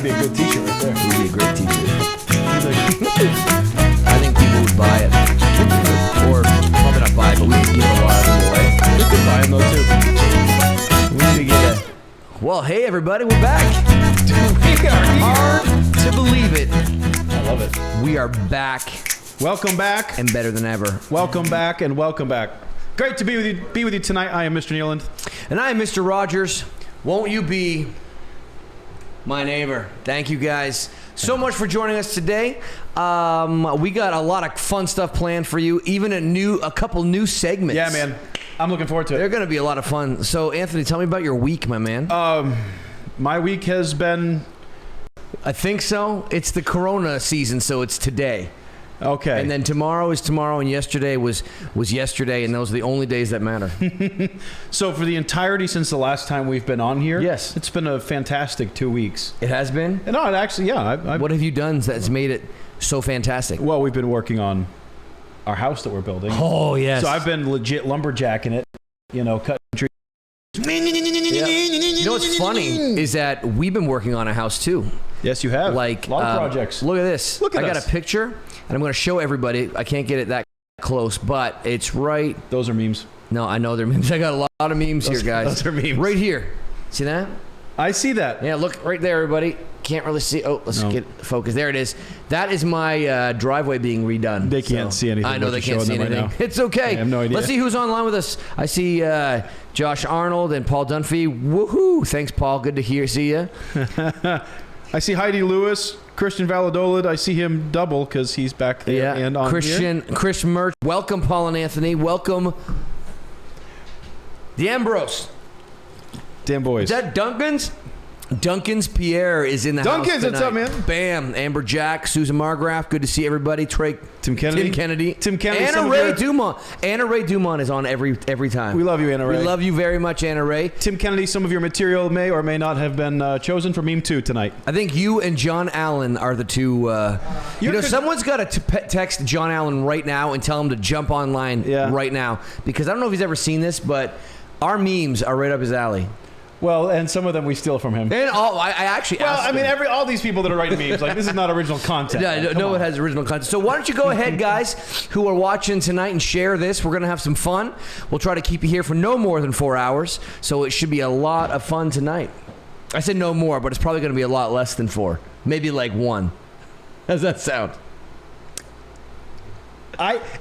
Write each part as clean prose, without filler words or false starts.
be a good t-shirt right there. It would be a great t-shirt. I think people would buy it. Or probably not buy it, but we could give a lot of them away. We could buy them though too. We need to get a... Well, hey everybody, we're back. We are here. Hard to believe it. I love it. We are back Welcome back. and better than ever. Welcome back and welcome back. Great to be with you tonight. I am Mr. Nealand. And I am Mr. Rogers. Won't you be my neighbor? Thank you guys so much for joining us today. We got a lot of fun stuff planned for you, even a couple new segments. Yeah, man. I'm looking forward to it. They're going to be a lot of fun. So, Anthony, tell me about your week, my man. My week has been... I think so. It's the Corona season, so it's today. Okay. And then tomorrow is tomorrow, and yesterday was yesterday, and those are the only days that matter. So for the entirety since the last time we've been on here, Yes. it's been a fantastic 2 weeks. It has been? No, it actually, yeah. What have you done that's made it so fantastic? Well, we've been working on our house that we're building. Oh, yes. So I've been legit lumberjacking it, cutting trees. Yeah. You know what's funny is that we've been working on a house too. Yes, you have. Like a lot of projects. Look at this. Look at I got us. a picture, and I'm going to show everybody. I can't get it that close, but it's right. Those are memes. No, I know they're memes. I got a lot of memes here, guys. Those are memes. Right here. See that? I see that. Yeah, look right there, everybody. Can't really see. Oh, let's get focus. There it is. That is my driveway being redone. They can't see anything. I know what they you're can't see showing them anything. right now. It's okay. I have no idea. Let's see who's online with us. I see Josh Arnold and Paul Dunphy. Woohoo! Thanks, Paul. Good to see you. I see Heidi Lewis, Christian Valladolid. I see him double because he's back there and on here. Chris Merch. Welcome, Paul and Anthony. Welcome, the Ambrose. Damn boys. Is that Duncan's? Duncan's Pierre is in the house Duncan's, tonight. what's up, man? Bam. Amber Jack, Susan Margraf. Good to see everybody. Tim Kennedy. Anna Ray Dumont. Anna Ray Dumont is on every time. We love you, Anna Ray. We love you very much, Anna Ray. Tim Kennedy, some of your material may or may not have been chosen for Meme 2 tonight. I think you and John Allen are the two. Someone's got to text John Allen right now and tell him to jump online right now. Because I don't know if he's ever seen this, but our memes are right up his alley. Well, and some of them we steal from him. And I actually asked him. all these people that are writing memes, like, this is not original content. Yeah, no one has original content. So why don't you go ahead, guys, who are watching tonight, and share this. We're going to have some fun. We'll try to keep you here for no more than 4 hours, so it should be a lot of fun tonight. I said no more, but it's probably going to be a lot less than 4. Maybe like 1. How's that sound?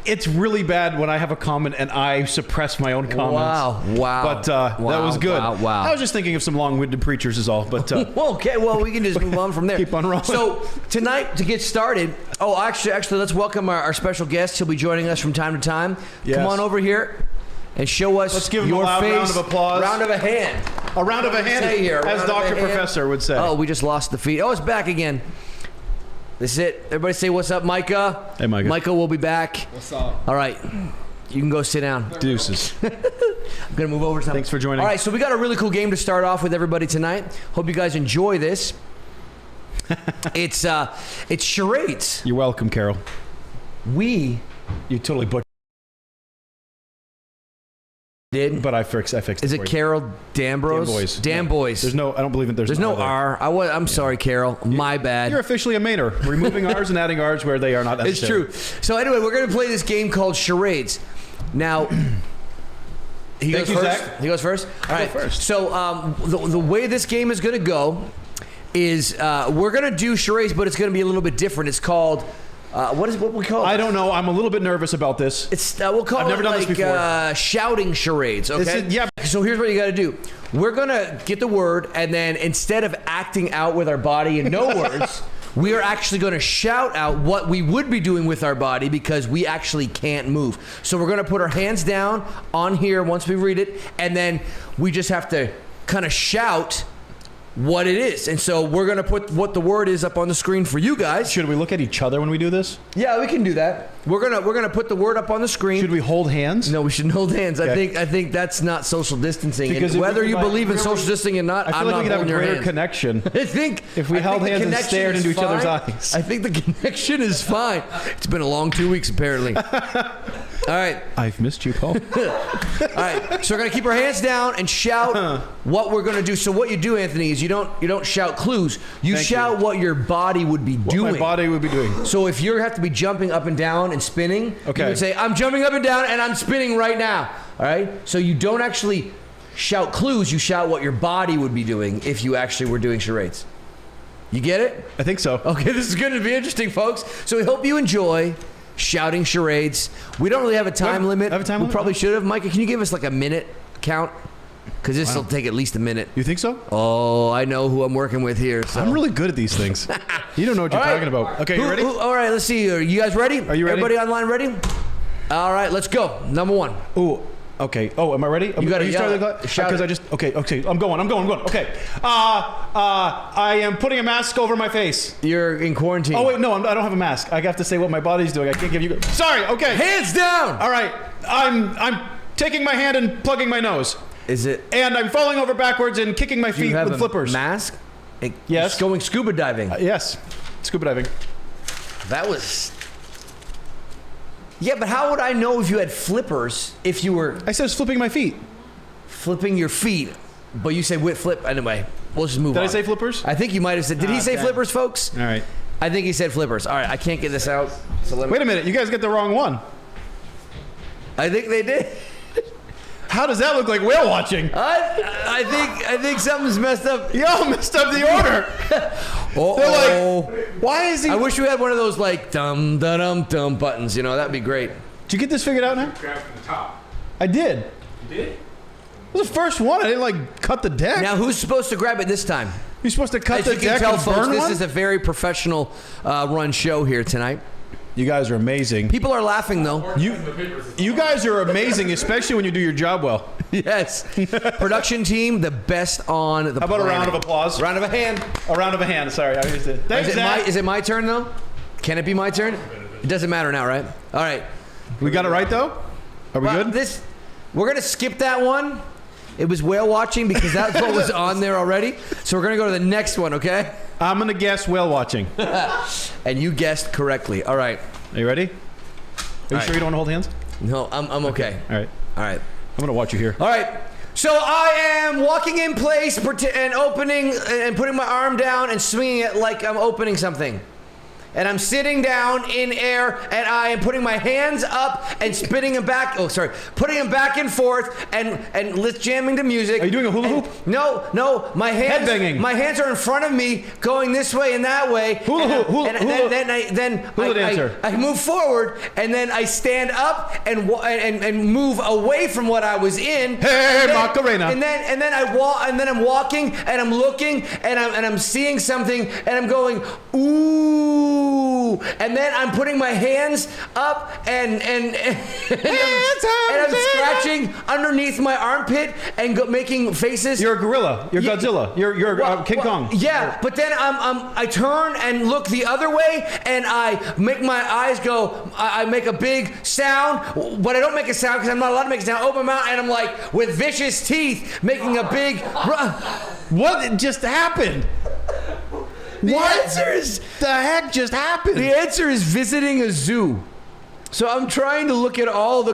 It's really bad when I have a comment and I suppress my own comments. Wow. But that was good. Wow. I was just thinking of some long-winded preachers is all. But okay, well, we can just move on from there. Keep on rolling. So tonight, to get started, actually, let's welcome our special guest. He'll be joining us from time to time. Yes. Come on over here and show us Let's give him your a loud face. round of applause. Round of a hand. A round of a hand, as Dr. Professor would say. Oh, we just lost the feed. Oh, it's back again. This is it. Everybody say what's up, Micah. Hey, Micah. Micah will be back. What's up? All right. You can go sit down. Deuces. I'm going to move over to something. Thanks for joining. All right, so we got a really cool game to start off with everybody tonight. Hope you guys enjoy this. It's charades. You're welcome, Carol. You totally butchered. did. But I fixed it. Is it Carol Danbros? Danboys. Danboys. I don't believe it. There's no R. I'm sorry, Carol. My bad. You're officially a Mainer. Removing R's and adding R's where they are not necessary. It's true. So anyway, we're going to play this game called charades. Now, he goes first. Zach. He goes first. All right. First. So the way this game is going to go is we're going to do charades, but it's going to be a little bit different. It's called what we call it? I don't know. I'm a little bit nervous about this. It's we'll call I've never it done like this before. Shouting charades. Okay. Yeah. So here's what you got to do. We're gonna get the word, and then instead of acting out with our body in no words, we are actually going to shout out what we would be doing with our body because we actually can't move. So we're going to put our hands down on here once we read it, and then we just have to kind of shout what it is. And so we're going to put what the word is up on the screen for you guys. Should we look at each other when we do this? Yeah, we can do that. We're gonna put the word up on the screen. Should we hold hands? No, we shouldn't hold hands. Okay. I think that's not social distancing. Because and whether if we you could, believe in social distancing or not, I feel I'm like not we could have a holding your greater hand. connection. I think if we held the hands and connection stared is into each other's fine. eyes. I think the connection is fine. It's been a long 2 weeks apparently. All right. I've missed you, Paul. All right. So we're gonna keep our hands down and shout what we're gonna do. So what you do, Anthony, is you don't shout clues. You shout what your body would be doing. What my body would be doing. So if you have to be jumping up and down and spinning, you would say, "I'm jumping up and down and I'm spinning right now." All right. So you don't actually shout clues. You shout what your body would be doing if you actually were doing charades. You get it? I think so. Okay, this is going to be interesting, folks. So we hope you enjoy shouting charades. We don't really have a time limit. Have a time limit? We probably should have. Micah, can you give us like a minute count? Because this will take at least a minute. You think so? Oh, I know who I'm working with here. So. I'm really good at these things. You don't know what you're talking about. Okay, you ready? All right, let's see. Are you guys ready? Are you ready? Everybody online ready? All right, let's go. Number one. Ooh. Okay. Oh, am I ready? You got to shout. Because I just. Okay. I'm going. Okay. I am putting a mask over my face. You're in quarantine. Oh wait, no, I don't have a mask. I have to say what my body's doing. I can't give you. Sorry. Okay. Hands down. All right. I'm taking my hand and plugging my nose. Is it? And I'm falling over backwards and kicking my feet with flippers. Mask? Yes. Going scuba diving. Yes. Scuba diving. That was. Yeah, but how would I know if you had flippers if you were... I said I was flipping my feet. Flipping your feet. But you say with flip. Anyway, we'll just move on. Did I say flippers? I think you might have said... Did he say flippers, folks? All right. I think he said flippers. All right, I can't get this out. So wait a minute. You guys get the wrong one. I think they did. How does that look like whale watching? I think something's messed up. Y'all messed up the order. They're like, why is he? I wish we had one of those like dum dum dum buttons. You know, that'd be great. Did you get this figured out now? Grab from the top. I did. You did? It was the first one. I didn't like cut the deck. Now who's supposed to grab it this time? You're supposed to cut the deck. As you can tell, folks, this is a very professional run show here tonight. You guys are amazing. People are laughing though. You guys are amazing, especially when you do your job well. Yes. Production team, the best on the planet. How about a round of applause? Round of a hand. A round of a hand. Sorry, I used it. Thanks, is it my turn though? Can it be my turn? It doesn't matter now, right? All right. We got it right though? Are we good? We're gonna skip that one. It was whale watching because that's what was on there already. So we're gonna go to the next one, okay? I'm gonna guess whale watching. And you guessed correctly. All right. Are you ready? Are you sure you don't want to hold hands? No, I'm okay. All right. All right. I'm gonna watch you here. All right. So I am walking in place and opening and putting my arm down and swinging it like I'm opening something. And I'm sitting down in air, and I am putting my hands up and spinning them back. Oh, sorry, putting them back and forth, and jamming to music. Are you doing a hula hoop? No. My hands. Headbanging. My hands are in front of me, going this way and that way. Hula hoop. Hula dancer. I move forward, and then I stand up and move away from what I was in. Hey, Macarena. And then I walk, and then I'm walking, and I'm looking, and I'm seeing something, and I'm going, ooh. And then I'm putting my hands up and I'm scratching underneath my armpit and making faces. You're a gorilla. You're Godzilla. You're King Kong. Yeah, but then I turn and look the other way, and I make my eyes go. I make a big sound, but I don't make a sound because I'm not allowed to make a sound. I open my mouth and I'm like with vicious teeth making a big. What just happened? The heck just happened? The answer is visiting a zoo. So I'm trying to look at all the.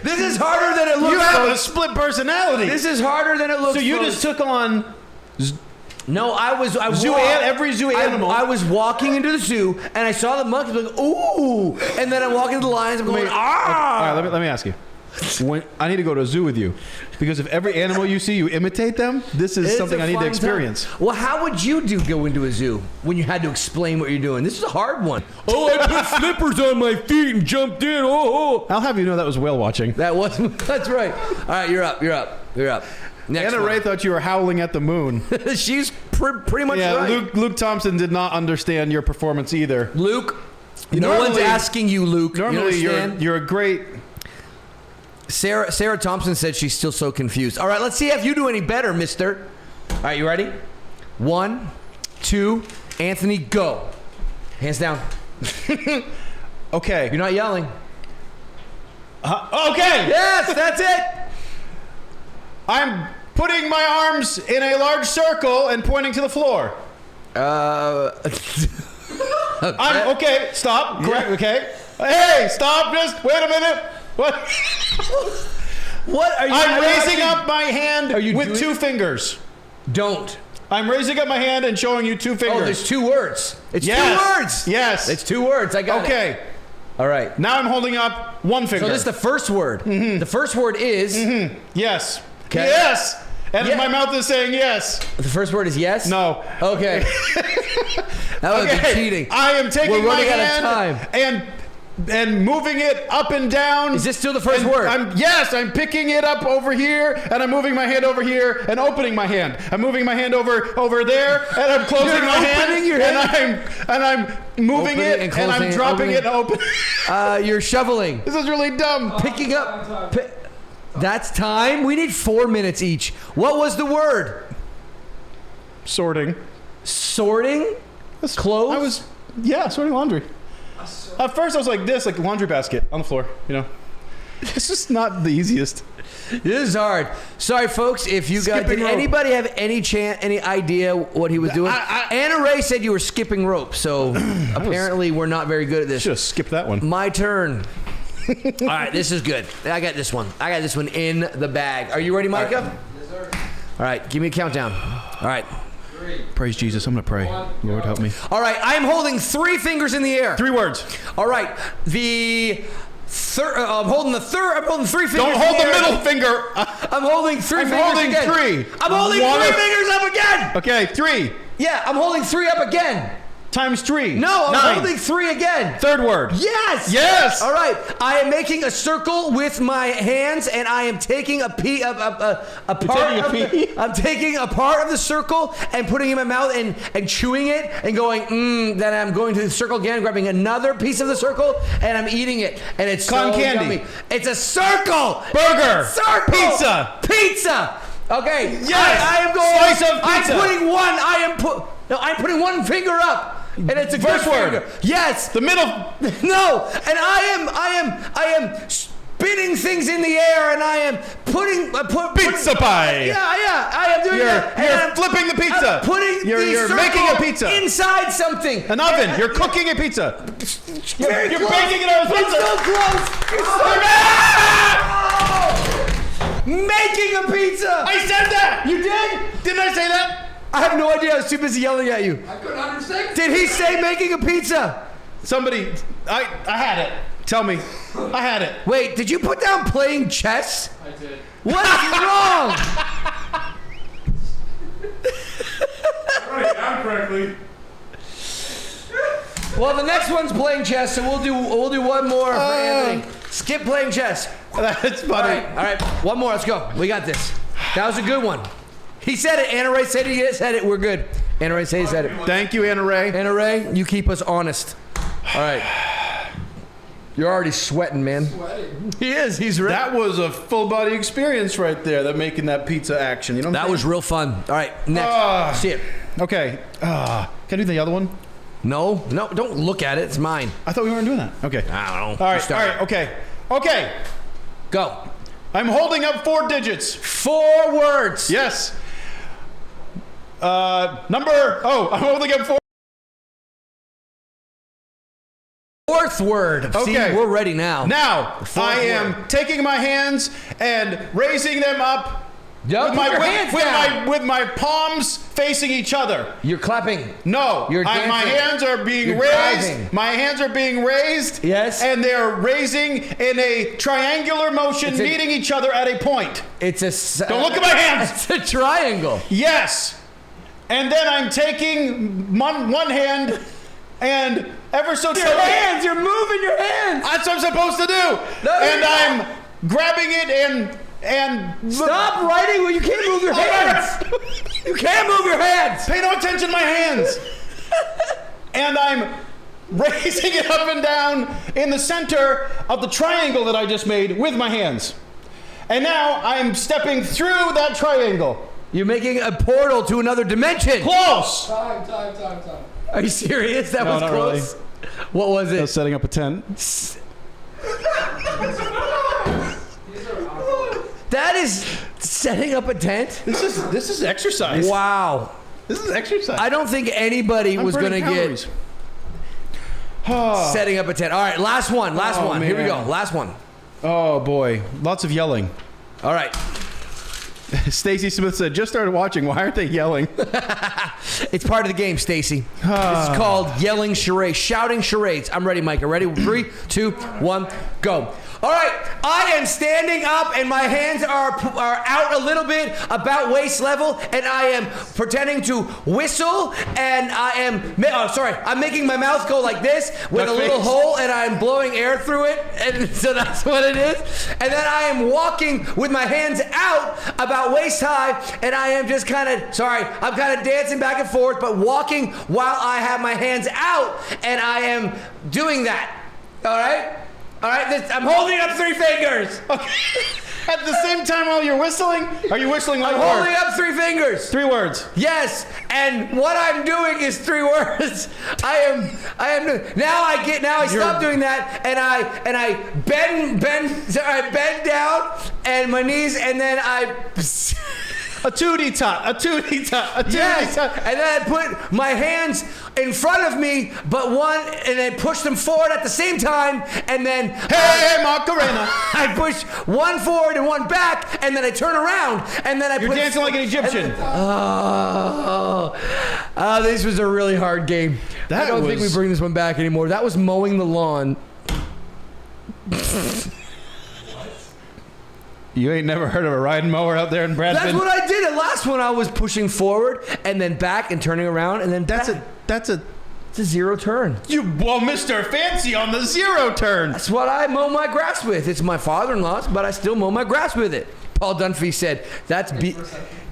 This is harder than it looks. You have a split personality. This is harder than it looks. So you just took on. No, every zoo animal. I was walking into the zoo and I saw the monkeys like, ooh, and then I'm walking to the lions. I'm going, ah. All right, let me ask you. I need to go to a zoo with you because if every animal you see you imitate them, this is something I need to experience. Well, how would you go into a zoo when you had to explain what you're doing? This is a hard one. Oh, I put slippers on my feet and jumped in. Oh. I'll have you know that was whale watching. That's right. All right, you're up. Next Anna Ray thought you were howling at the moon. She's pretty much right. Yeah, Luke Thompson did not understand your performance either. Luke, no one's asking you, Luke. Normally, you're a great. Sarah Thompson said she's still so confused. All right, let's see if you do any better, mister. All right, you ready? 1, 2, Anthony, go. Hands down. Okay. You're not yelling. Okay. Yes, that's it. I'm putting my arms in a large circle and pointing to the floor. Okay, stop. Correct. Okay. Hey, stop. Just wait a minute. What? What are you? I'm raising up my hand with 2 fingers. Don't. I'm raising up my hand and showing you 2 fingers. Oh, there's 2 words. It's 2 words. Yes. It's 2 words. I got it. Okay. All right. Now I'm holding up 1 finger. So this is the first word. Mm-hmm. The first word is. Mm-hmm. Yes. Okay. Yes. And my mouth is saying yes. The first word is yes? No. Okay. That would be cheating. I am taking my hand out of time. and moving it up and down. Is this still the first word? I'm picking it up over here, and I'm moving my hand over here and opening my hand. I'm moving my hand over there, and I'm closing my hand. Your hand. And I'm moving it, and I'm dropping it and opening. You're shoveling. This is really dumb. Picking up. That's time. We need 4 minutes each. What was the word? Sorting. Sorting? Clothes? Sorting laundry. At first I was like this, like a laundry basket on the floor, you know. It's just not the easiest. This is hard. Sorry, folks, if you guys... Did anybody have any idea what he was doing? Anna Ray said you were skipping rope, so apparently we're not very good at this. Should have skipped that one. My turn. All right, this is good. I got this one. I got this one in the bag. Are you ready, Micah? Yes, sir. All right, give me a countdown. All right. 3. Praise Jesus. I'm going to pray. 1. Lord, help me. All right, I'm holding 3 fingers in the air. 3 words. All right, I'm holding 3 fingers. Don't hold the middle finger. I'm holding 3 fingers holding again. 3. I'm holding 3 fingers up again. Okay, 3. Yeah, I'm holding 3 up again. Times 3. No, I'm 9. holding 3 again. 3rd word. Yes. Yes. All right. I am making a circle with my hands, and I am taking I'm taking a part of the circle and putting it in my mouth and chewing it and going. Then I'm going to the circle again, grabbing another piece of the circle, and I'm eating it. And it's Cotton so candy. yummy. It's a circle. Burger. It's a circle. Pizza. Okay. Yes. I am going. Slice of pizza. I'm putting one. I'm putting 1 finger up. And it's a first word. finger. Yes. The middle. No. And I am spinning things in the air, and I am putting Pizza pie. Yeah. I am doing that. You're flipping the pizza. I'm putting You're making a pizza inside something. An oven. You're cooking a pizza. You're baking it on a pizza. It's so close. It's so making a pizza. I said that. You did? Didn't I say that? I have no idea. I was too busy yelling at you. I couldn't understand. Did he say making a pizza? Somebody, I had it. Tell me. I had it. Wait, did you put down playing chess? I did. What's wrong? Write it down correctly. Well, the next one's playing chess, so we'll do one more for Anthony. Skip playing chess. That's funny. All right, one more. Let's go. We got this. That was a good one. He said it. Anna Ray said he said it. We're good. Anna Ray said he said it. Thank you, Anna Ray. Anna Ray, you keep us honest. All right. You're already sweating, man. Sweating. He is. He's ready. That was a full body experience right there. That making that pizza action. You know. That was real fun. All right, next. See it. Okay. Can I do the other one? No, don't look at it. It's mine. I thought we weren't doing that. Okay. I don't know. All right. Okay. Go. I'm holding up 4 digits. 4 words. Yes. I'm holding up 4. 4th word. Okay. See, we're ready now. Now, I am word. taking my hands and raising them up with my palms facing each other. You're clapping. No, You're dancing. my hands are being You're raised. driving. My hands are being raised. Yes. And they're raising in a triangular motion, meeting each other at a point. It's a... Don't look at my hands. It's a triangle. Yes. And then I'm taking one hand and ever so Your hands. You're moving your hands. That's what I'm supposed to do. I'm grabbing it and stop writing when you can't move your hands. You can't move your hands. Pay no attention to my hands. And I'm raising it up and down in the center of the triangle that I just made with my hands. And now I'm stepping through that triangle. You're making a portal to another dimension. Close. Time. Are you serious? That was not close. really. What was it? I was setting up a tent. That is Setting up a tent? This is exercise. Wow. This is exercise. I don't think anybody was going to calories. get setting up a tent. All right, last one. Man. Here we go. Last one. Oh boy, lots of yelling. All right. Stacy Smith said, just started watching. Why aren't they yelling? It's part of the game, Stacy. This is called yelling charades, shouting charades. I'm ready, Micah. Ready? 3, 2, 1, go. All right, I am standing up and my hands are out a little bit about waist level, and I am pretending to whistle, and I'm making my mouth go like this with a little hole, and I'm blowing air through it, and so that's what it is. And then I am walking with my hands out about waist high, and I am just I'm kind of dancing back and forth, but walking while I have my hands out, and I am doing that. All right? All right, I'm holding up 3 fingers. Okay. At the same time while you're whistling? Are you whistling like I'm holding up 3 fingers. 3 words. Yes, and what I'm doing is 3 words. I am now I stop doing that, and I bend down and my knees, and then I a tootie tot. Yes, and then I put my hands in front of me, and then push them forward at the same time, and then hey Macarena. I push one forward and one back, and then I turn around, and then You're dancing like an Egyptian. This was a really hard game. I don't think we bring this one back anymore. That was mowing the lawn. You ain't never heard of a riding mower out there in Bradford? That's what I did. The last one I was pushing forward and then back and turning around and then back. It's a 0 turn. Mr. Fancy on the 0 turn. That's what I mow my grass with. It's my father-in-law's, but I still mow my grass with it. Paul Dunphy said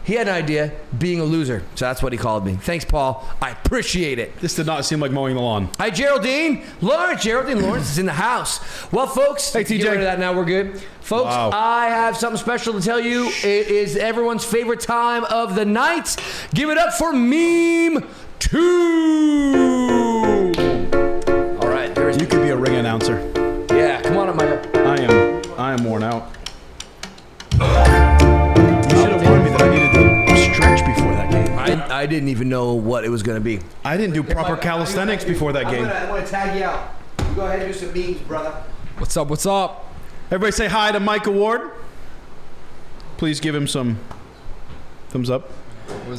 he had an idea, being a loser. So that's what he called me. Thanks, Paul. I appreciate it. This did not seem like mowing the lawn. Hi, Geraldine. Geraldine Lawrence is in the house. Well, folks, hey, TJ. Get rid of that now. We're good. Folks, wow. I have something special to tell you. It is everyone's favorite time of the night. Give it up for Meme 2. All right. You could be a ring announcer. Yeah. Come on up, Michael. I am worn out. You should have warned me that I needed to stretch before that game. I didn't even know what it was going to be. I didn't do proper calisthenics before that game. I'm going to tag you out. You go ahead and do some memes, brother. What's up? What's up? Everybody say hi to Micah Ward. Please give him some thumbs up.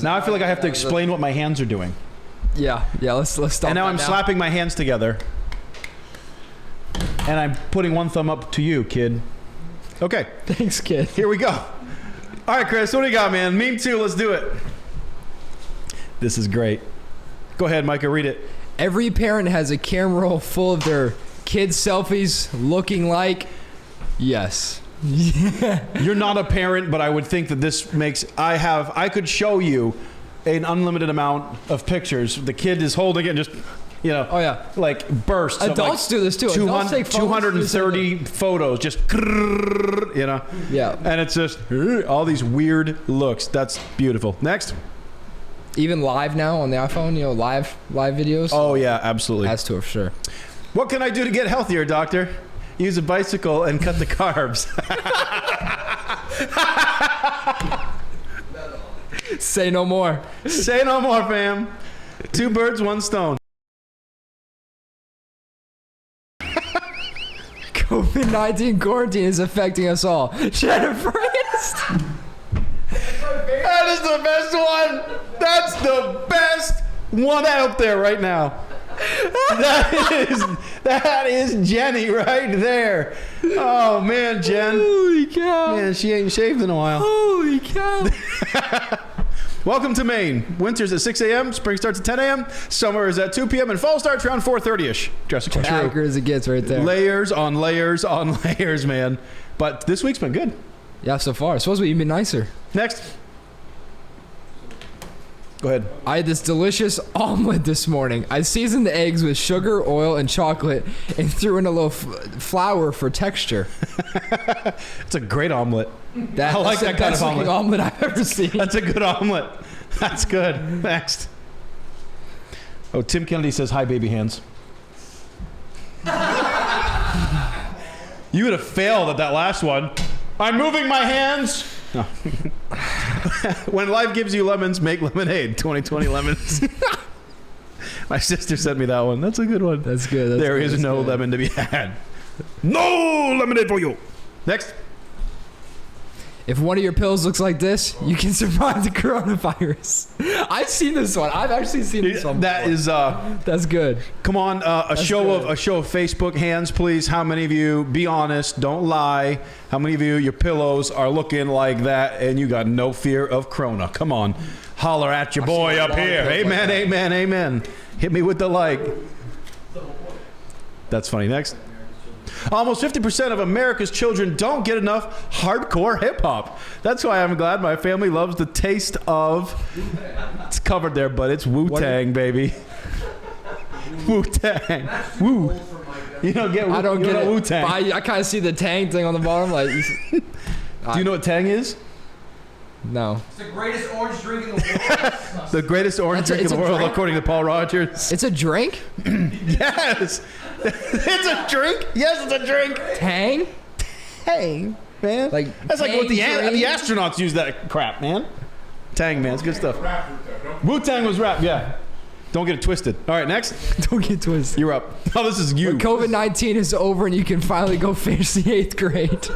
Now I feel like I have to explain what my hands are doing. Yeah. Let's stop. And now I'm slapping my hands together. And I'm putting one thumb up to you, kid. Okay. Thanks, kid. Here we go. All right, Chris, what do you got, man? Meme 2, let's do it. This is great. Go ahead, Micah, read it. Every parent has a camera roll full of their kids' selfies looking like... Yes. You're not a parent, but I would think that this makes... I could show you an unlimited amount of pictures. The kid is holding it and just... Oh yeah, like bursts. Adults do this too. 230 photos, just Yeah, and it's just all these weird looks. That's beautiful. Next, even live now on the iPhone, live videos. Oh yeah, absolutely. That's to it for sure. What can I do to get healthier, doctor? Use a bicycle and cut the carbs. Say no more. Say no more, fam. 2 birds, 1 stone. COVID-19 quarantine is affecting us all. Jennifer Aniston. That is the best one. That's the best one out there right now. That is Jenny right there. Oh man, Jen. Holy cow. Man, she ain't shaved in a while. Holy cow. Welcome to Maine. Winter's at 6 a.m. Spring starts at 10 a.m. Summer is at 2 p.m. and fall starts around 4:30ish. Jessica, true. Accurate as it gets right there. Layers on layers on layers, man. But this week's been good. Yeah, so far. Supposed to be even nicer. Next. Go ahead. I had this delicious omelet this morning. I seasoned the eggs with sugar, oil, and chocolate and threw in a little flour for texture. It's a great omelet. I like that kind of omelet I've ever seen. That's a good omelet. That's good. Next. Oh, Tim Kennedy says, hi, baby hands. You would have failed at that last one. I'm moving my hands. No. When life gives you lemons, make lemonade. 2020 lemons. My sister sent me that one. That's a good one. That's good. There is no lemon to be had. No lemonade for you. Next. If one of your pills looks like this, you can survive the coronavirus. I've seen this one. I've actually seen this one. That is That's good. come on, a show of Facebook hands, please. How many of you, be honest, don't lie. How many of you, your pillows are looking like that and you got no fear of corona? Come on. Holler at your boy up here. Amen, amen, amen. Hit me with the like. That's funny. Next. Almost 50% of America's children don't get enough hardcore hip-hop. That's why I'm glad my family loves the taste of... It's covered there, but it's Wu-Tang, baby. Wu-Tang. Woo. You don't get I don't get it. Wu-Tang. I kind of see the Tang thing on the bottom. Like, Do you know what Tang is? No. It's the greatest orange drink in the world. The greatest orange drink in the world, according to Paul Rogers. It's a drink? Yes. It's a drink. Yes, it's a drink. Tang? Tang, man. Like That's like what the tangerine? astronauts use that crap, man. Tang, man. It's good stuff. Wu-Tang was rap, yeah. Don't get it twisted. All right, next. Don't get twisted. You're up. Oh, this is you. When COVID-19 is over and you can finally go finish the 8th grade.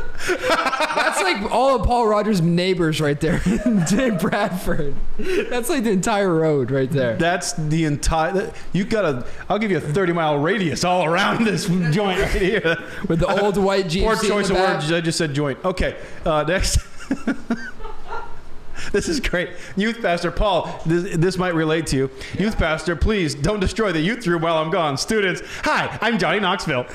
That's like all of Paul Rogers' neighbors right there in Bradford. That's like the entire road right there. That's the entire... I'll give you a 30-mile radius all around this joint right here. With the old white GMC Poor in choice the of back. words. I just said joint. Okay, next. This is great. Youth pastor Paul, this might relate to you. Youth pastor, please don't destroy the youth room while I'm gone. Students, hi, I'm Johnny Knoxville.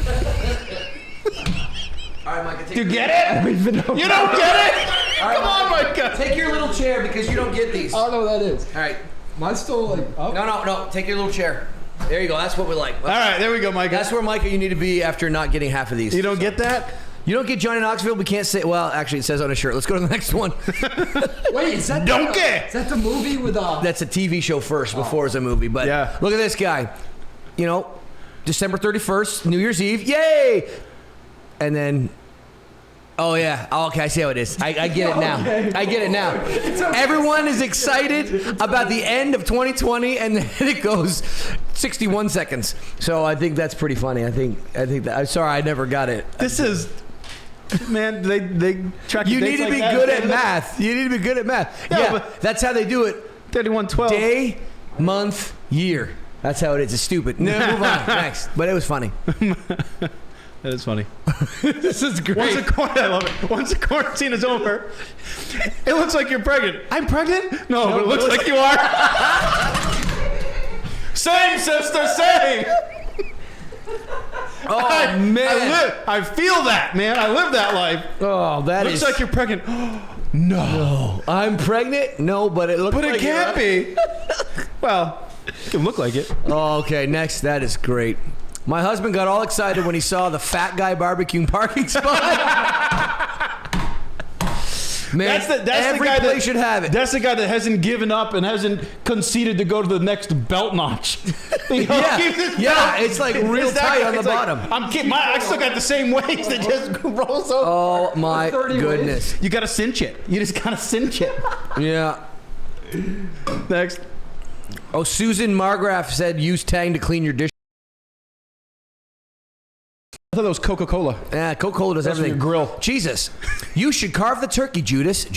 All right, Micah, Do you get it? You don't get it? Come on, Micah. Take your little chair because you don't get these. I don't know what that is. All right. Mine's still like up. No. Take your little chair. There you go. That's what we like. All right, there we go, Micah. That's where, Micah, you need to be after not getting half of these. You don't get that? You don't get Johnny Knoxville. We can't say. Well, actually, it says on his shirt. Let's go to the next one. Wait, is that Don't get. Is that the movie with That's a TV show first before it's a movie. But Yeah. look at this guy. You know, December 31st, New Year's Eve. Yay! And then, oh yeah. Oh, okay, I see how it is. I get it now. I get it now. Everyone is excited about the end of 2020, and then it goes 61 seconds. So I think that's pretty funny. I think that. I'm sorry, I never got it. This is... Man, they track You the need dates to like be that. good at math. You need to be good at math. Yeah, Yeah, but- that's how they do it. 3112. Day, month, year. That's how it is. It's stupid. No, move on. Next. But it was funny. That is funny. This is great. I love it. Once the quarantine is over, it looks like you're pregnant. I'm pregnant? No, but it looks like you are. Same, sister, same. Oh, man. I feel that, man. I live that life. Oh, that Looks is. like you're pregnant. No. I'm pregnant? No, but it looks But like it can't be. Well, it can look like it. Oh, okay, next. That is great. My husband got all excited when he saw the fat guy barbecuing parking spot. Man, That's the every guy place should have it. That's the guy that hasn't given up and hasn't conceded to go to the next belt notch. You know, Yeah. keep this Yeah, belt. it's like real It's that tight guy. on the It's like, bottom. I still got the same waist that just rolls over. Oh, my 30 goodness. You gotta cinch it. You just gotta cinch it. Yeah. Next. Oh, Susan Margraf said use Tang to clean your dish. I thought that was Coca-Cola. Yeah, Coca-Cola does That's from everything. your grill. Jesus. You should carve the turkey, Judas.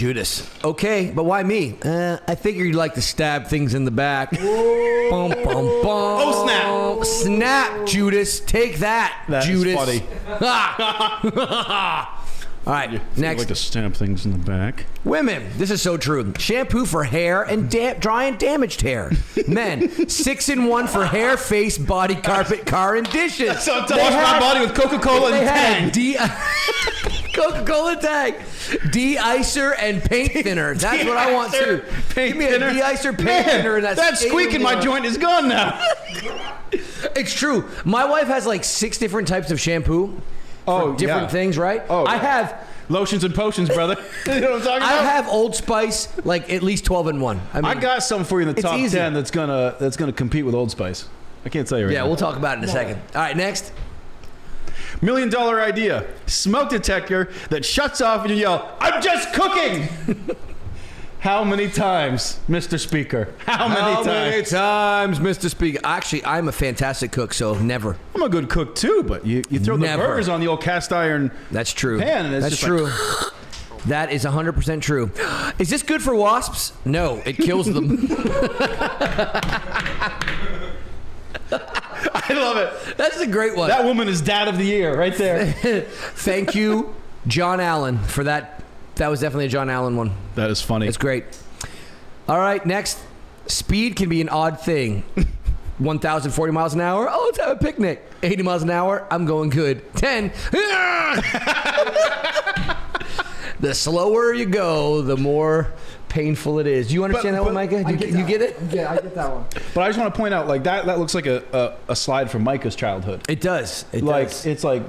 Okay, but why me? I figure you'd like to stab things in the back. Bum, bum, bum. Oh, snap. Snap, Judas. Take that, That is Judas. funny. All right, next. like to stab things in the back. Women, this is so true. Shampoo for hair and dry and damaged hair. Men, 6-in-1 for hair, face, body, carpet, car, and dishes. So I'm wash my body with Coca-Cola They and had Tang. Coca-Cola Tang, de-icer and paint thinner. That's what I want too. Paint Give me thinner. a de-icer, paint thinner, and that squeak in my joint is gone now. It's true. My wife has like 6 different types of shampoo. For different things, right? Oh, I yeah. have Lotions and potions, brother. You know what I'm talking I about? have Old Spice like at least 12-in-1. I mean, I got something for you in the It's top easy. 10 that's gonna compete with Old Spice. I can't tell you right yeah, now. we'll talk about it in a second. All right, next. $1 million idea. Smoke detector that shuts off and you yell, "I'm just cooking." How many times, Mr. Speaker? How many times, Mr. Speaker? Actually, I'm a fantastic cook, so never. I'm a good cook too, but you throw Never. the burgers on the old cast iron That's true. pan, and it's That's just true. That is 100% true. Is this good for wasps? No, it kills them. I love it. That's a great one. That woman is dad of the year right there. Thank you, John Allen, for that. That was definitely a John Allen one. That is funny. It's great. All right, next. Speed can be an odd thing. 1,040 miles an hour. Oh, let's have a picnic. 80 miles an hour. I'm going good. 10. The slower you go, the more painful it is. Do you understand that one, Micah? You get it? Yeah, I get that one. But I just want to point out, like that looks like a slide from Micah's childhood. It does. It like does. it's like,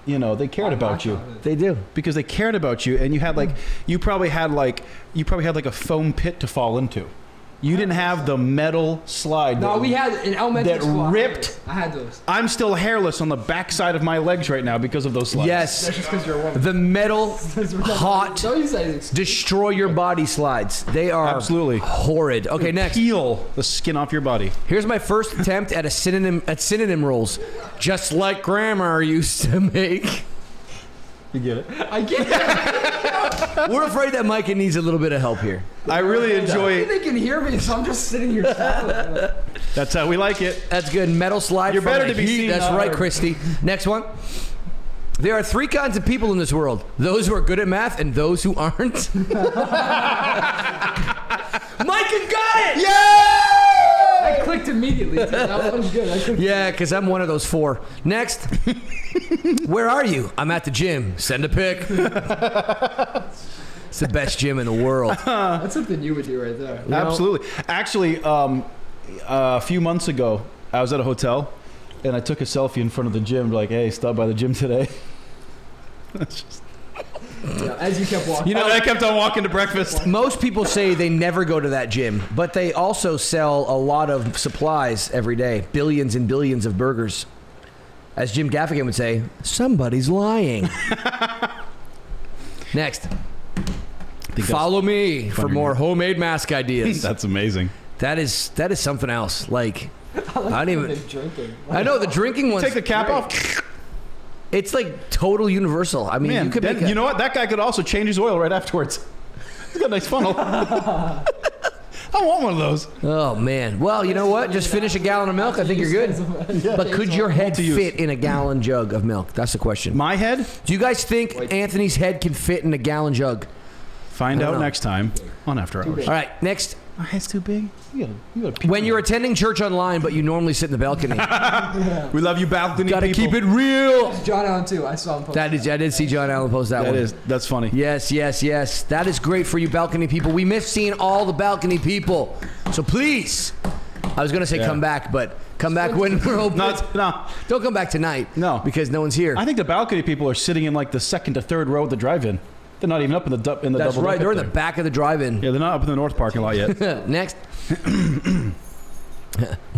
you know, they cared about you. They do. Because they cared about you, and you had like you probably had like a foam pit to fall into. You didn't have the metal slide. No, we had in elementary that school. ripped. I had those. I'm still hairless on the backside of my legs right now because of those slides. Yes. That's just because you're a woman. The metal, hot, Don't you say this? destroy your body slides. They are Absolutely horrid. Okay, next. Peel the skin off your body. Here's my first attempt at synonym rules. Just like grandma used to make. You get it? I get it. We're afraid that Micah needs a little bit of help here. I really enjoy. They can hear me, so I'm just sitting here. Silent. That's how we like it. That's good. Metal slide. You're from better the to be heat. seen, That's not right, heard. Christy. Next one. There are three kinds of people in this world: those who are good at math and those who aren't. Micah got it! Yeah! I clicked immediately. Too. That one's good. I clicked. Yeah, because I'm one of those four. Next. Where are you? I'm at the gym. Send a pic. It's the best gym in the world. That's something you would do right there. know? Absolutely. Actually, a few months ago, I was at a hotel, and I took a selfie in front of the gym, like, "Hey, stop by the gym today." That's just, Yeah, as you kept walking. you know, I kept on walking to breakfast. Most people say they never go to that gym, but they also sell a lot of supplies every day. Billions and billions of burgers. As Jim Gaffigan would say, somebody's lying. Next. Follow me for more homemade mask ideas. That's amazing. That is something else. Like, I don't even. Drinking. I know the drinking one. Take the cap off. It's like total universal. I mean, Man, you could make. you know what? That guy could also change his oil right afterwards. He's got a nice funnel. I want one of those. Oh man. Well, you know what? Just finish a gallon of milk. I think you're good. But could your head fit in a gallon jug of milk? That's the question. My head? Do you guys think Anthony's head can fit in a gallon jug? Find I don't out know. next time on After Hours. All right. Next. My head's too big. You gotta When you're attending church online, but you normally sit in the balcony, we love you, balcony gotta people. keep it real. John Allen too. I saw him post. I did see John Allen post that one. That's funny. Yes. That is great for you balcony people. We miss seeing all the balcony people. So please, I was going to say come back, but come back when we're open. No. Don't come back tonight. No. Because no one's here. I think the balcony people are sitting in like the second to third row of the drive-in. They're not even up in the That's double. right. They're in there. the back of the drive-in. Yeah, they're not up in the north parking lot yet. Next.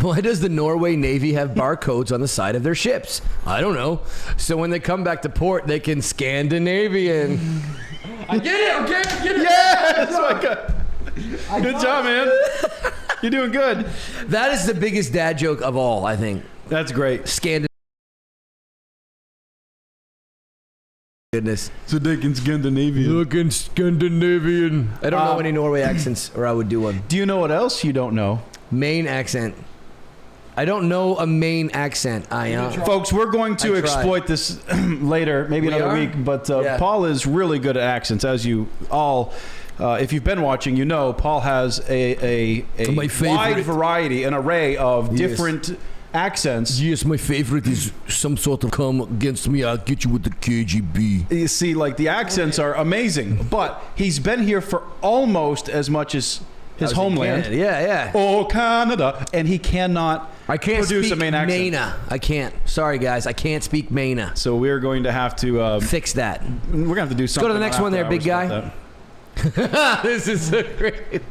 Why does the Norway Navy have barcodes on the side of their ships? I don't know. So when they come back to port, they can Scandinavian. I get it. Okay, I get it. Yes, Micah. Good job, man. You're doing good. That is the biggest dad joke of all, I think. That's great. Goodness. So they can Scandinavian. Looking Scandinavian. I don't know any Norway accents, or I would do one. Do you know what else you don't know? Maine accent. I don't know a Maine accent. Folks, we're going to I tried. exploit this later, maybe We another are? week. But Yeah. Paul is really good at accents, as you all. If you've been watching, you know Paul has a My favorite. wide variety, an array of Yes. different accents. Yes, my favorite is some sort of come against me, I'll get you with the KGB. You see, like the accents are amazing, but he's been here for almost as much as his homeland. Canada. Yeah. Oh, Canada, and he cannot. I can't produce speak a Maine accent. Maine. I can't. Sorry, guys. I can't speak Maine. So we're going to have to. Fix that. We're gonna have to do something. go to the next one there, big guy. About that. This is so great.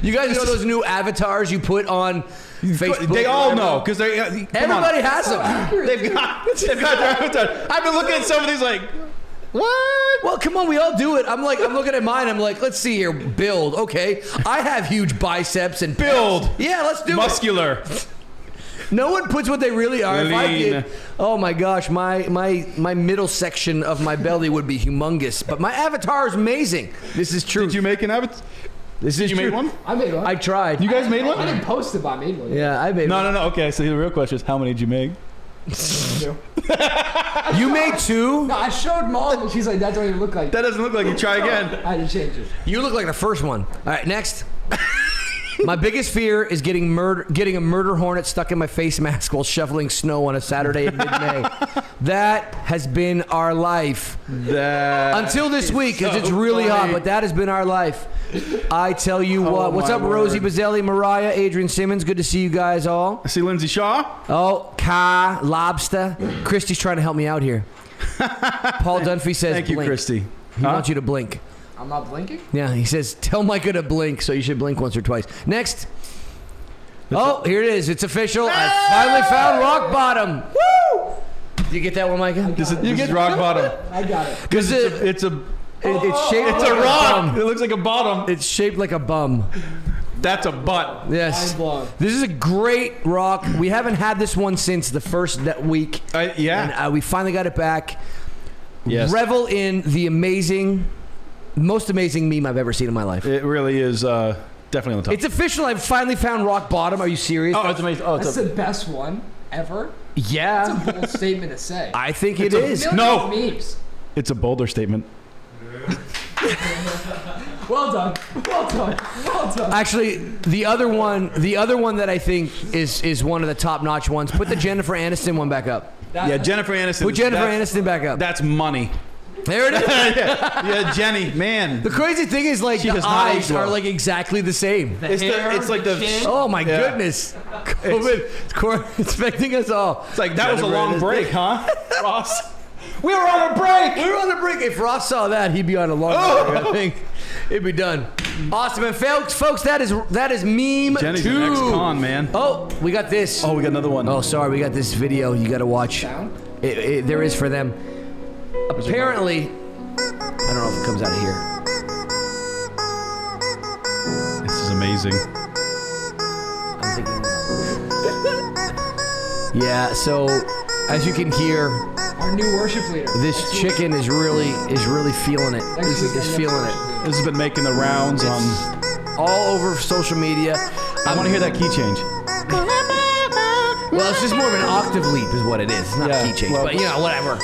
You guys know those new avatars you put on Facebook? They all know because they. Everybody has them. They've got their avatar. I've been looking at some of these like. What? Well, come on, we all do it. I'm looking at mine. I'm like, let's see here. Build. Okay. I have huge biceps and Build. Yeah, let's do Muscular. it. No one puts what they really are. If I Lean. did, oh my gosh, my middle section of my belly would be humongous. But my avatar is amazing. This is true. Did you make an avatar? This is You true. made one? I made one. I tried. You guys made I one? didn't post it, but I made one. Yeah, I made one. No. Okay, so the real question is, how many did you make? You made two? No, I showed Mom, and she's like, that don't even look like That doesn't look like you. Try again. I had to change it. You look like the first one. All right, next. My biggest fear is getting a murder hornet stuck in my face mask while shoveling snow on a Saturday in mid-May. That has been our life. Until this week, because it's really hot, but that has been our life. I tell you what. What's my up, Rosie word. Bazzelli, Mariah, Adrian Simmons? Good to see you guys all. I see Lindsay Shaw. Oh, Ka, Lobster. Christy's trying to help me out here. Paul Dunphy says Thank you, blink. Christy. He wants you to blink. I'm not blinking? Yeah, he says, tell Micah to blink, so you should blink once or twice. Next. Oh, here it is. It's official. I finally found rock bottom. Woo! Did you get that one, Micah? This is rock bottom. I got it. Because It's it's a shaped like a rock. bum. It looks like a bottom. It's shaped like a bum. That's a butt. Yes. Mind blown. This is a great rock. We haven't had this one since the first week. Yeah. And we finally got it back. Yes. Revel in the most amazing meme I've ever seen in my life. It really is definitely on the top. It's official. I've finally found rock bottom. Are you serious? Oh, it's amazing. Oh, That's the best one ever. Yeah. That's a bold statement to say. I think it is. Millions No. of memes. It's a bolder statement. Well done. Well done. Well done. Actually, the other one that I think is one of the top-notch ones. Put the Jennifer Aniston one back up. Yeah, Jennifer Aniston. Put Jennifer Aniston back up. That's money. There it is. Yeah, Jenny, man. The crazy thing is, like, the does not age eyes are well. like exactly the same. It's like the. Oh my Yeah. goodness! COVID infecting us all. It's like that was a Jennifer long Aniston. break, huh? Ross. We were on a break. We were on a break. If Ross saw that, he'd be on a long break. I think it'd be done. Awesome, and folks, that is meme Jenny's two. an ex-con, man. Oh, we got this. Oh, we got another one. Oh, sorry, we got this video you got to watch. There is for them. Apparently, I don't know if it comes out of here. This is amazing. I'm thinking. Yeah. So, as you can hear, Our new worship leader. this chicken is really feeling it. Next week, Is feeling it. This has been making the rounds on. All over social media. I want to hear that key change. Well, it's just more of an octave leap, is what it is. It's not Yeah, a key change, well- but you know, whatever.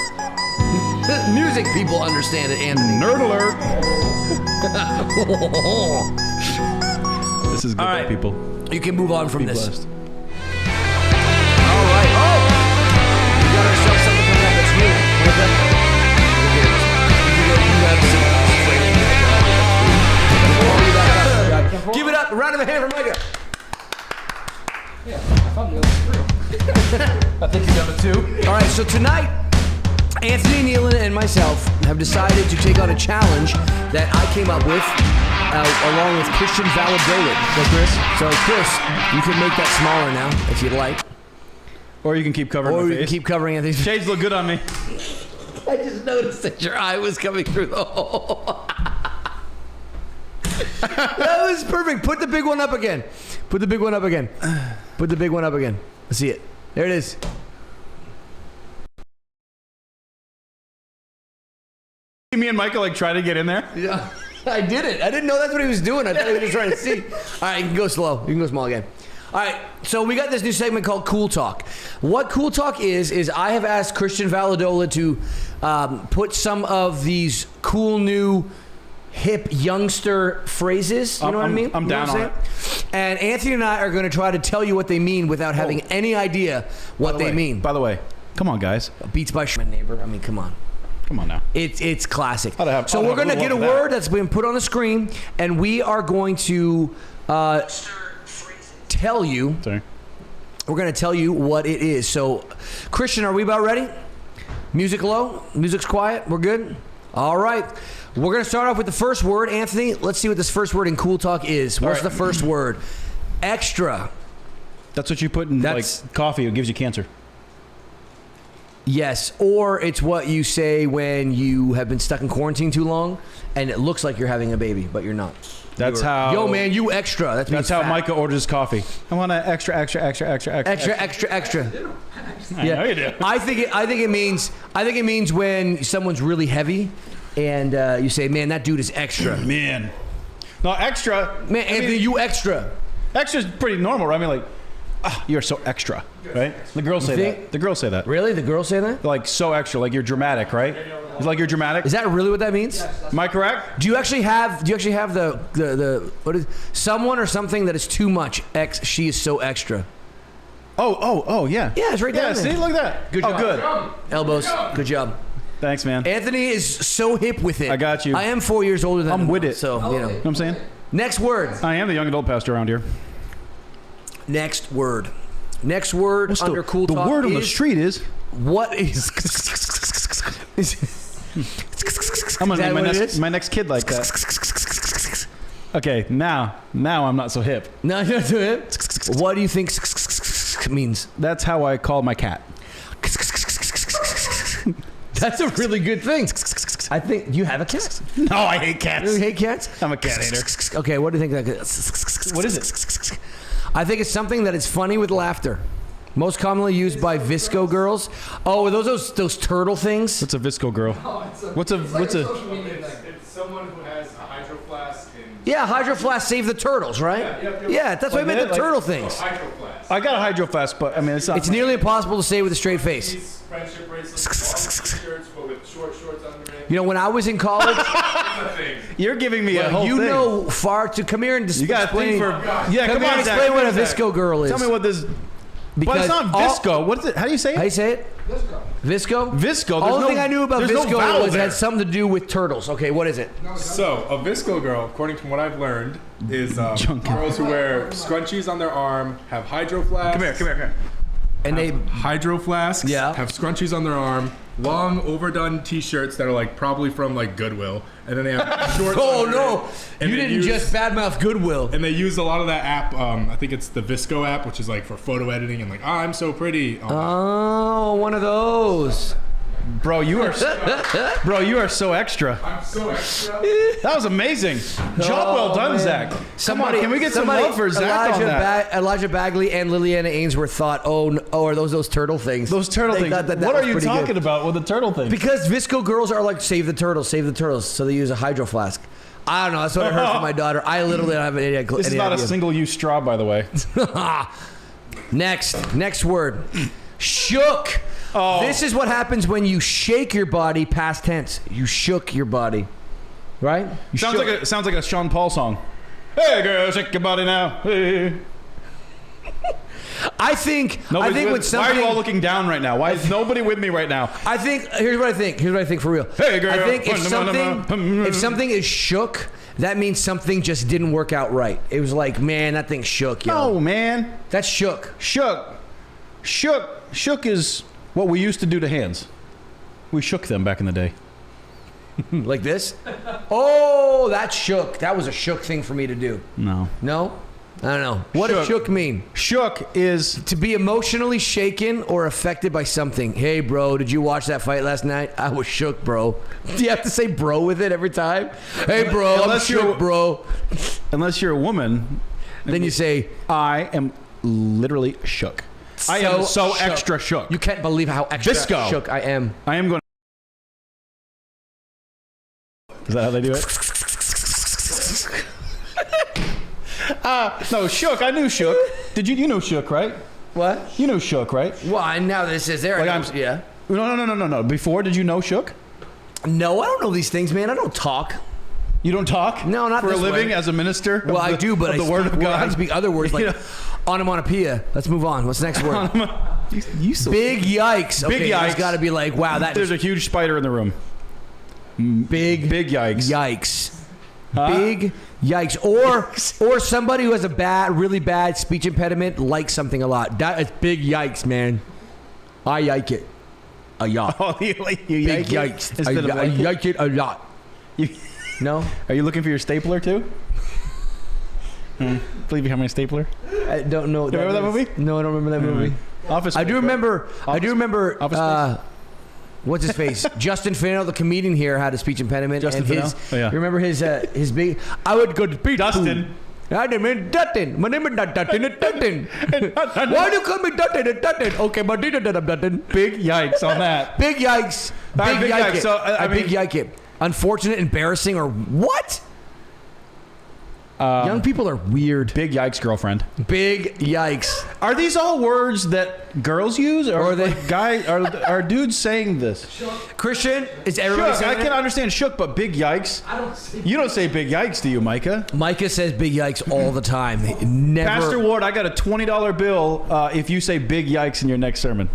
Music people understand it, Anthony. Nerd alert. This is good, All right. people. You can move on from Be this. blessed. All right. Oh, we got ourselves something coming up that's new. What is that? Give it up. A round of a hand for Micah. Yeah, I found the other three. I think you got it too. All right. So tonight, Anthony Nealon and myself have decided to take on a challenge that I came up with, along with Christian Valadolit. So Chris, you can make that smaller now if you'd like, Or you can keep covering or my you can face. keep covering Anthony's. Shades look good on me. I just noticed that your eye was coming through the hole. That was perfect. Put the big one up again. Put the big one up again. Put the big one up again. Let's see it. There it is. Me and Michael try to get in there. Yeah, I did it. I didn't know that's what he was doing. I thought he was just trying to see. All right, you can go slow. You can go small again. All right, so we got this new segment called Cool Talk. What Cool Talk is I have asked Christian Valadolit to put some of these cool new hip youngster phrases. You know what I mean? I'm You know down what on saying? And Anthony and I are going to try to tell you what they mean without having any idea what they mean. By the way, come on, guys. Beats by my neighbor. I mean, come on. Come on now. It's classic. I'd have- So I'd we're have going to a get a little of that. word that's been put on the screen, and we are going to tell you. Sorry. We're going to tell you what it is. So, Christian, are we about ready? Music low? Music's quiet? We're good? All right. We're going to start off with the first word. Anthony, let's see what this first word in Cool Talk is. What's right. the first word? Extra. That's what you put in That's- like coffee. It gives you cancer. Yes, or it's what you say when you have been stuck in quarantine too long, and it looks like you're having a baby, but you're not. That's how. Yo, man, you extra. That's how Micah orders his coffee. I want an extra. Extra. I know you do. I think it means when someone's really heavy, and you say, "Man, that dude is extra." Man, no extra. Man, Anthony, you extra. Extra's pretty normal, right? I mean, like, you're so extra, right? The girls say that. The girls say that. Really? The girls say that? Like so extra, like you're dramatic, right? It's like you're dramatic. Is that really what that means? Am I correct? Do you actually have the what is someone or something that is too much? She is so extra. Oh, yeah. Yeah, it's right down there. See, look at that. Good job. Good. Elbows. Good job. Thanks, man. Anthony is so hip with it. I got you. I am 4 years older than him. I'm with it. So, You know what I'm saying? Next word. I am the young adult pastor around here. Next word. Next word under cool talk. The word on the street is. What is? I'm gonna name it my next kid like that. Okay, now I'm not so hip. No, you're not doing it. What do you think means? That's how I call my cat. That's a really good thing. I think you have a cat. No, I hate cats. You hate cats? I'm a cat hater. Okay, what do you think that is? What is it? I think it's something that is funny with laughter. Most commonly used by Visco girls. Oh, are those turtle things? What's a Visco girl? What's a It's someone who has a hydro flask and Yeah, Hydro Flask save the turtles, right? Yeah, that's why I Like meant the that? turtle a things. hydro flask. I got a hydro flask, but I mean it's not. It's nearly impossible to say with a straight face. These friendship bracelets, long t-shirts, but with short shorts under it. You know, when I was in college, It's a thing. You're giving me a whole you thing. know far to come here and You got a thing explain. for. Yeah, Come come here on, and Zach. explain what a Come on, Zach. Visco girl is. Tell me what this. But Because it's not all- Visco. What is it? How do you say it? How you say it? Visco. Visco. All There's the no- thing I knew about there's no Visco vowel was it there. had something to do with turtles. Okay, what is it? So, a Visco girl, according to what I've learned, is girls who wear scrunchies on their arm, have hydro flasks. Come here. And they Hydro flasks. Yeah. Have scrunchies on their arm. Long overdone T-shirts that are like probably from like Goodwill, and then they have shorts. oh under no, it, and you they didn't use- just badmouth Goodwill. And they use a lot of that app. I think it's the Visco app, which is like for photo editing and like, I'm so pretty. Oh, one of those. Bro, you are so extra. I'm so extra. That was amazing. Job well done, man. Zach. Come on, can we get some somebody- love for Zach on that? Elijah Bagley and Liliana Ainsworth thought, are those turtle things? Those turtle They things. thought that What was are you pretty talking good. about with the turtle thing? Because Visco girls are like, save the turtles. So they use a hydro flask. I don't know. That's what I heard from my daughter. I literally don't have any idea. This is not a single-use straw, by the way. Next word. Shook. Oh. This is what happens when you shake your body past tense. You shook your body. Right? You shook. Sounds like a Sean Paul song. Hey girl, shake your body now. Hey. I think when Why are something. you all looking down right now? Why is nobody with me right now? I think here's what I think for real. Hey, girl. I think if something is shook, that means something just didn't work out right. It was like, man, that thing shook, yo. No, man. That's shook. Shook is what we used to do to hands. We shook them back in the day. Like this? Oh, that's shook. That was a shook thing for me to do. No. No? I don't know. What does shook mean? Shook is To be emotionally shaken or affected by something. Hey, bro, did you watch that fight last night? I was shook, bro. Do you have to say bro with it every time? Hey, bro, I'm Unless you're- shook, bro. unless you're a woman, Then you say, I am literally shook. I am so shook. extra shook. You can't believe how extra Visco. shook I am. I am going. Is that how they do it? No, shook. I knew shook. Did you know shook, right? What? You know shook, right? Well, now this is there. Like I know- yeah. No. Before, did you know shook? No, I don't know these things, man. I don't talk. You don't talk? No, not for a this living way. as a minister. Well, I do, but of the word of God. I speak other words like Yeah. onomatopoeia. Let's move on. What's the next word? You so Big yikes. Okay, Big yikes. It's got to be like, wow, that There's is a huge spider in the room. big yikes. Yikes. Huh? Big yikes. Or somebody who has a really bad speech impediment likes something a lot. That is big yikes, man. I yike it. A yacht. Oh, you Big yike it yikes. instead of I like it? yike it a lot. You- No? Are you looking for your stapler too? Believe you have my stapler? I don't know. You remember that movie? No, I don't remember that movie. Office. I do Space, right? remember. Office Space? what's his face? Justin Fennell, the comedian here, had a speech impediment. Justin and his, Fennell? Oh, yeah. You remember his big? I would go to speak. Dustin. I mean Dutton. My name is not Dutton. It's Dutton. Why do you call me Dutton? It's Dutton. Okay, but I'm Dutton. Big yikes on that. Big yikes. Right, Big yike. So, I mean, big yike. Unfortunate, embarrassing, or what? Young people are weird. Big yikes, girlfriend. Big yikes. Are these all words that girls use, or are they like guys? Are dudes saying this? Christian, is everybody Shook. I saying can it? understand shook, but big yikes. You don't say big yikes, do you, Micah? Micah says big yikes all the time. Never. Pastor Ward, I got a $20 bill if you say big yikes in your next sermon.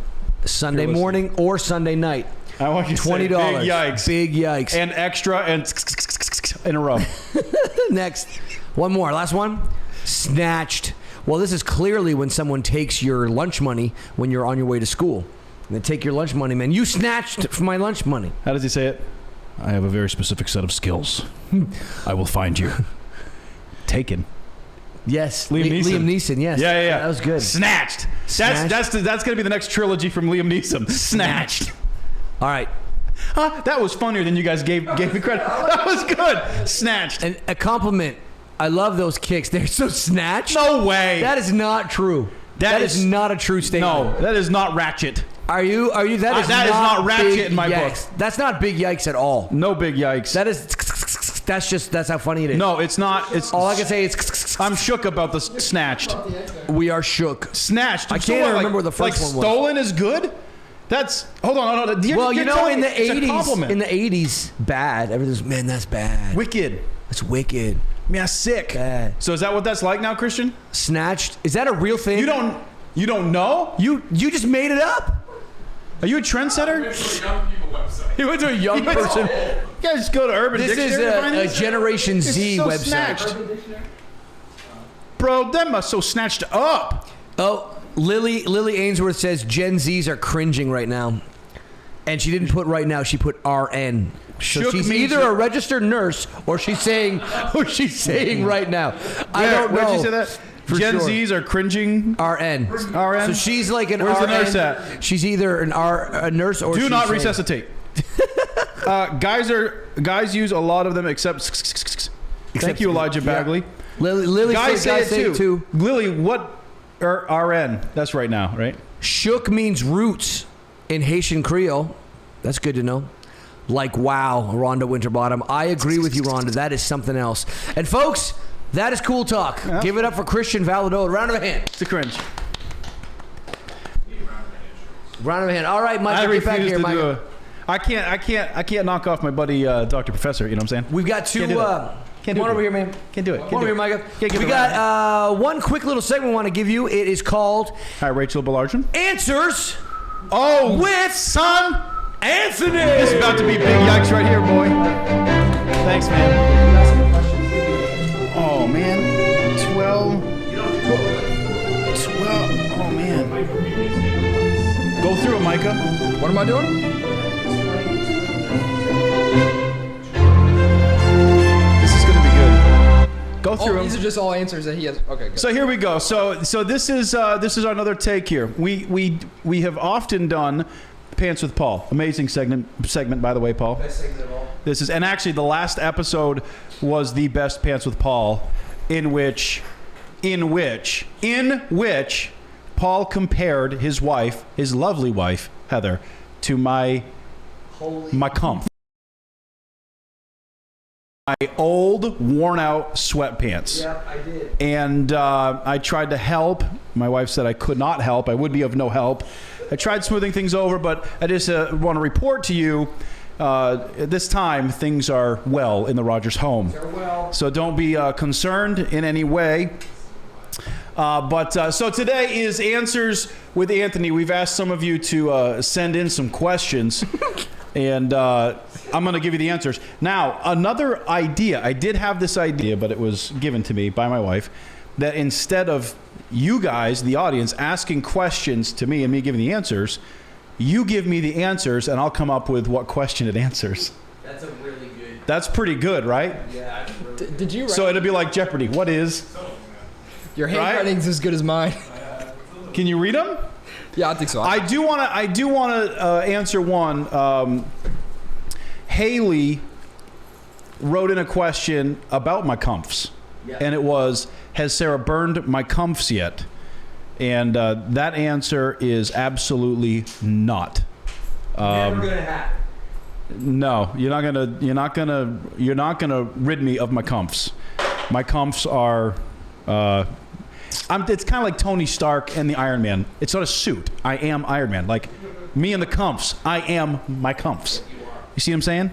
Sunday morning or Sunday night. I want you to say $20. big yikes. Big yikes. And extra and in a row. Next. One more. Last one. Snatched. Well, this is clearly when someone takes your lunch money when you're on your way to school. And they take your lunch money, man. You snatched my lunch money. How does he say it? I have a very specific set of skills. I will find you. Taken. Yes. Liam Neeson, yes. Yeah. That was good. Snatched. That's going to be the next trilogy from Liam Neeson. Snatched. All right. Huh? That was funnier than you guys gave me credit. That was good. Snatched. And a compliment. I love those kicks. They're so snatched. No way. That is not true. That is not a true statement. No, that is not ratchet. Are you? That is not ratchet big in my yikes. book. That's not big yikes at all. No big yikes. That's how funny it is. No, it's not. It's all I can say is I'm shook about the snatched. We are shook. Snatched. I can't remember what the first one was. Stolen is good. That's hold on. Well, you know, in the '80s, in the '80s, bad. Everything's man, that's bad. Wicked. That's wicked. Man, that's sick. Bad. So is that what that's like now, Christian? Snatched. Is that a real thing? You don't know? You just made it up. Are you a trendsetter? He went to a young person. You guys just go to Urban Dictionary. This is a Generation Z so website. Snatched. Bro, them are so snatched up. Oh, Lily Ainsworth says Gen Zs are cringing right now. And she didn't put right now, she put RN. So she's either a registered nurse or she's saying right now. I don't know. Where did you say that? Gen Zs are cringing. RN. RN. So she's like an Where's RN. the nurse at? She's either a nurse or do she's not saying, resuscitate. Guys use a lot of them except thank you, Elijah Bagley. Yeah. Lily guys say it too. too. Lily, what RN? That's right now, right? Shook means roots in Haitian Creole. That's good to know. Like, wow, Rhonda Winterbottom. I agree with you, Rhonda. That is something else. And folks, that is Cool Talk. Yeah. Give it up for Christian Valadol. Round of a hand. It's a cringe. Round of a hand. All right, Mike, get back here, Mike. I can't knock off my buddy Dr. Professor. You know what I'm saying? We've got two. Can't come do on it. over here, man. Can't do it. Come on over here, Micah. We got one quick little segment we want to give you. It is called Hi, Rachel Belargin. Answers. Oh, with son Anthony. This is about to be big yikes right here, boy. Thanks, man. Oh man, 12. Oh man. Go through it, Micah. What am I doing? This is gonna be good. Go through them. These are just all answers that he has. Okay, good. So here we go. So this is another take here. We have often done Pants with Paul. Amazing segment, by the way, Paul. Best segment of all. This is, and actually the last episode was the best Pants with Paul, in which Paul compared his wife, his lovely wife, Heather, to my comp. My old, worn-out sweatpants. Yeah, I did. And I tried to help. My wife said I could not help. I would be of no help. I tried smoothing things over, but I just want to report to you, at this time, things are well in the Rogers home. They're well. So don't be concerned in any way. So today is Answers with Anthony. We've asked some of you to send in some questions. And I'm going to give you the answers. Now, another idea. I did have this idea, but it was given to me by my wife, that instead of you guys, the audience, asking questions to me and me giving the answers, you give me the answers and I'll come up with what question it answers. That's a really good. That's pretty good, right? Yeah. Did you write? So it'll be like Jeopardy. What is? Your handwriting's as good as mine. Can you read them? Yeah, I think so. I do want to answer one. Haley wrote in a question about my comfs, and it was, "Has Sarah burned my comfs yet?" And that answer is absolutely not. Never gonna happen. No, you're not gonna rid me of my comfs. My comfs are. It's kind of like Tony Stark and the Iron Man. It's not a suit. I am Iron Man. Like me and the comfs. I am my comfs. You see what I'm saying?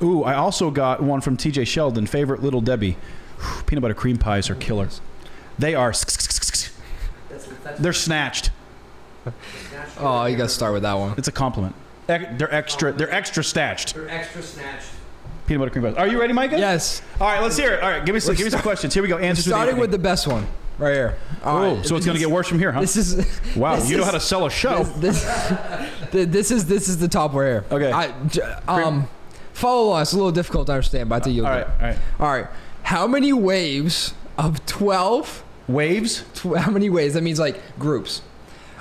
Ooh, I also got one from TJ Sheldon. Favorite Little Debbie. Peanut butter cream pies are killers. They are. They're snatched. Oh, you got to start with that one. It's a compliment. They're extra. They're extra snatched. They're extra snatched. Peanut butter cream pies. Are you ready, Micah? Yes. All right, let's hear it. All right, give me some questions. Here we go. Answers. Starting with the best one right here. All right. So it's going to get worse from here, huh? This is wow. this You know is- how to sell a show. This is the top right here. Okay. Follow along. It's a little difficult to understand, but I think you'll All get right. it. All right. How many waves of 12? Waves. How many waves? That means like groups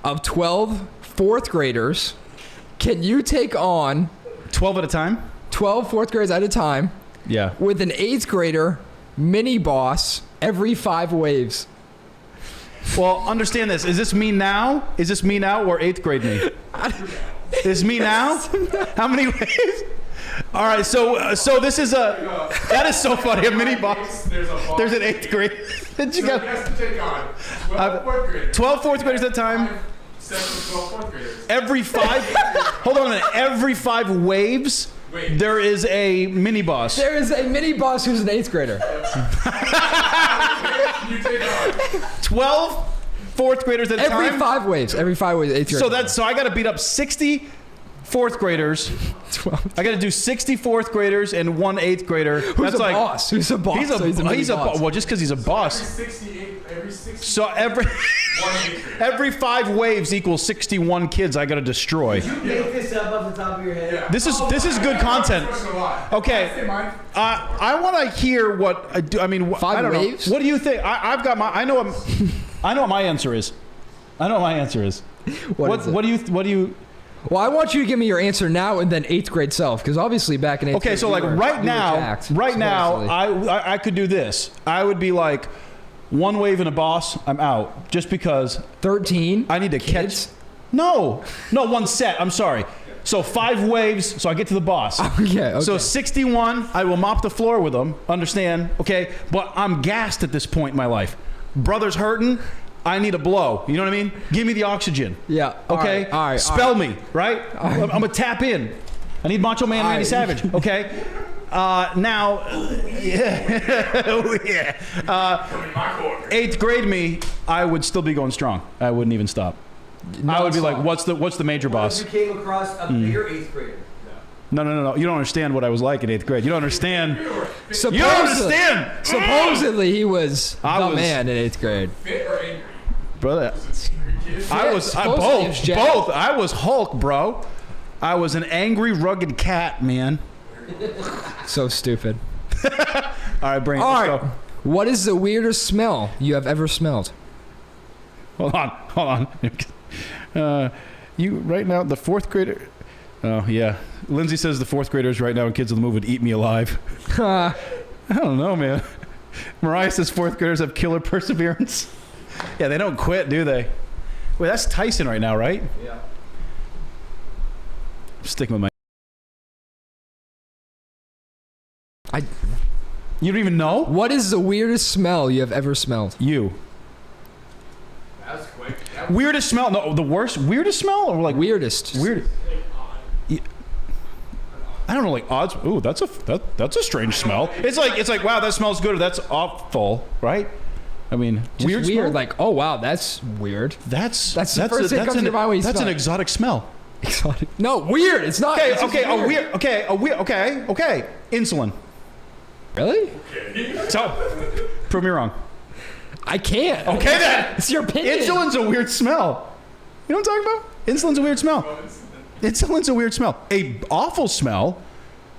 of 12 fourth graders. Can you take on 12 at a time. 12 fourth graders at a time Yeah. with an eighth grader mini boss every 5 waves? Well, understand this. Is this me now? Is this me now or 8th grade me? Is me now? How many waves? All right. So this is that is so funny. A mini boss. There's an 8th grade. That you So got he has to take on 12 fourth graders. 12 fourth graders at a time. Sets of 12 fourth graders. Every 5. Hold on a minute. Every 5 waves, Wait. there is a mini boss. There is a mini boss who's an 8th grader. You take on 12 fourth graders at a Every time. 5 waves. Every 5 waves. 8th grader. So I got to beat up 60 fourth graders. 12. I got to do 60 fourth graders and 1 8th grader. Who's That's a like boss? Who's a boss? he's a So mini boss. well, just because he's a boss. every 60 So every one eighth grader. every 5 waves equals 61 kids I got to destroy. You make this up off the top of your head. Yeah. This is good content. That's a lot. Okay. Say mine. I want to hear what I mean. 5 I don't waves? know. What do you think? I've got my. I know what my answer is. I know what my answer is. What is it? What do you? Well, I want you to give me your answer now and then 8th grade self, because obviously back in 8th grade. Okay, so like you were right now, jacked, supposedly. supposedly. I could do this. I would be like 1 wave and a boss. I'm out just because 13. I need to kids? catch. No, 1 set. I'm sorry. So 5 waves. So I get to the boss. Okay. So 61, I will mop the floor with them. Understand? Okay, but I'm gassed at this point in my life. Brother's hurting. I need a blow. You know what I mean? Give me the oxygen. Yeah. Okay. All right. Spell me. Right. I'm gonna tap in. I need Macho Man Randy right. Savage. Okay. Now, yeah. Oh, yeah. Come in my corner. 8th grade me, I would still be going strong. I wouldn't even stop. I would be like, what's the major boss? You came across a bigger 8th grader. No. You don't understand what I was like in 8th grade. You don't understand. Supposedly, You don't understand. Supposedly he was I the was- man in 8th grade. Fit or angry? Brother. I was supposedly he was jacked. both. I was Hulk, bro. I was an angry, rugged cat, man. So stupid. All right, bring it. All Let's right. go. What is the weirdest smell you have ever smelled? Hold on. You right now, the 4th grader. Oh yeah, Lindsay says the 4th graders right now in Kids on the Move would eat me alive. I don't know, man. Mariah says 4th graders have killer perseverance. Yeah, they don't quit, do they? Wait, that's Tyson right now, right? Yeah. I'm sticking with my. I. You don't even know? What is the weirdest smell you have ever smelled? You. That was quick. Weirdest smell? No, the worst. Weirdest smell or like Weirdest. weird? I don't know, like odds. Ooh, that's a strange smell. It's like wow, that smells good or that's awful, right? I mean, Just weird. weird. Smell? Like, oh wow, that's weird. That's the first thing that comes to your mind when you That's smell an it. exotic smell. Exotic. No, weird. It's not. It's just weird. Okay. Insulin. Really? So, prove me wrong. I can't. Okay then. It's your opinion. Insulin's a weird smell. You know what I'm talking about? Insulin's a weird smell. Insulin's a weird smell. A awful smell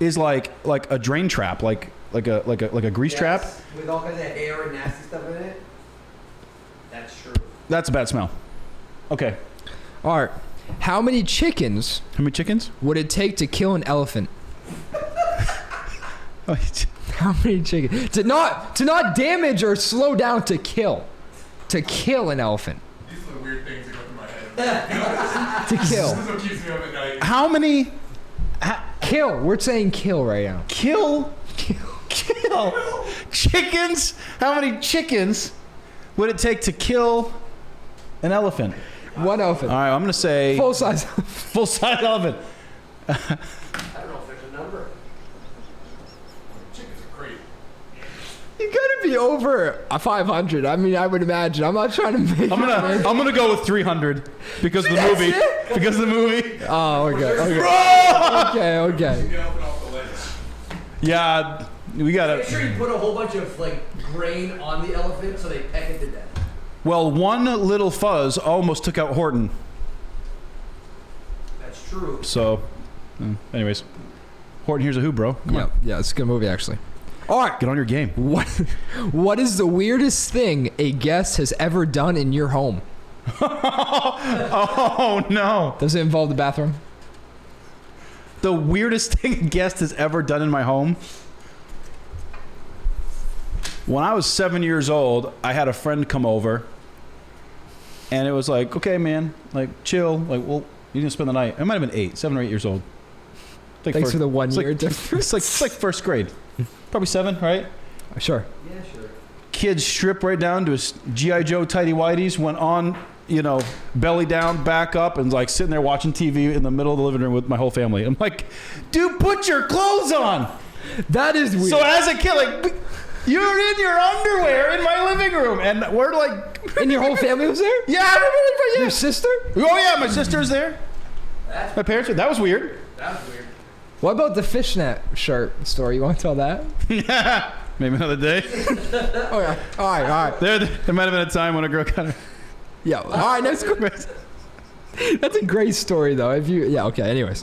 is like a drain trap, like a grease trap. With all kinds of hair and nasty stuff in it. That's true. That's a bad smell. Okay. All right. How many chickens How many chickens? would it take to kill an elephant? Oh, How many chickens? To not damage or slow down, to kill. To kill an elephant. These are the weird things that go through my head. To kill. This is what keeps me up at night. How many? Kill. We're saying kill right now. Kill chickens? How many chickens would it take to kill an elephant? One elephant. All right, I'm gonna say Full size. full-size elephant. I don't know if there's a number. Chickens are crazy. You gotta be over a 500. I mean, I would imagine. I'm not trying to make. I'm gonna go with 300 because of the movie. it? Because of the movie. Oh, okay. Okay. Get elephant off the ledge. Yeah, we gotta. Make sure you put a whole bunch of like grain on the elephant so they peck it to death. Well, one little fuzz almost took out Horton. That's true. So, anyways, Horton, here's a who, bro. Come on, Yeah, it's a good movie actually. All right. get on your game. What is the weirdest thing a guest has ever done in your home? Oh no! Does it involve the bathroom? The weirdest thing a guest has ever done in my home. When I was 7 years old, I had a friend come over, and it was like, okay, man, like chill, like, well, you're gonna spend the night. I might have been 7 or 8 years old. Like Thanks for the 1 it's year like, difference. it's like first grade, probably 7, right? Sure. Yeah, sure. Kid stripped right down to his GI Joe tighty whities, went on, belly down, back up, and like sitting there watching TV in the middle of the living room with my whole family. I'm like, dude, put your clothes on. That is weird. So as a kid, like, you're in your underwear in my living room, and we're like, And your whole family was there? yeah, everybody, yeah. Your sister? Oh yeah, my sister's there. My parents were. That was weird. That was weird. What about the fishnet shirt story? You want to tell that? Yeah, maybe another day. Oh yeah. All right. There might have been a time when a girl got her. Yeah. All right. That's a great story though. Okay. Anyways,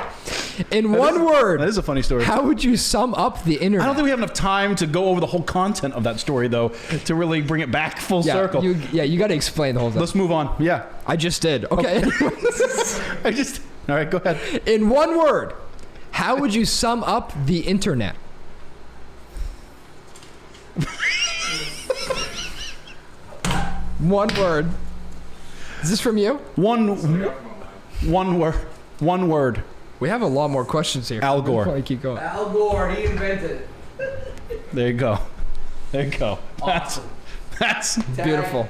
in one word, That is a funny story. how would you sum up the internet? I don't think we have enough time to go over the whole content of that story, though, to really bring it back full circle. You got to explain the whole thing. Let's move on. Yeah. I just did. Okay. All right, go ahead. In one word, how would you sum up the internet? One word. Is this from you? One word. We have a lot more questions here. Al Gore. Before I keep going. Al Gore, he invented it. There you go. Awesome. That's Beautiful.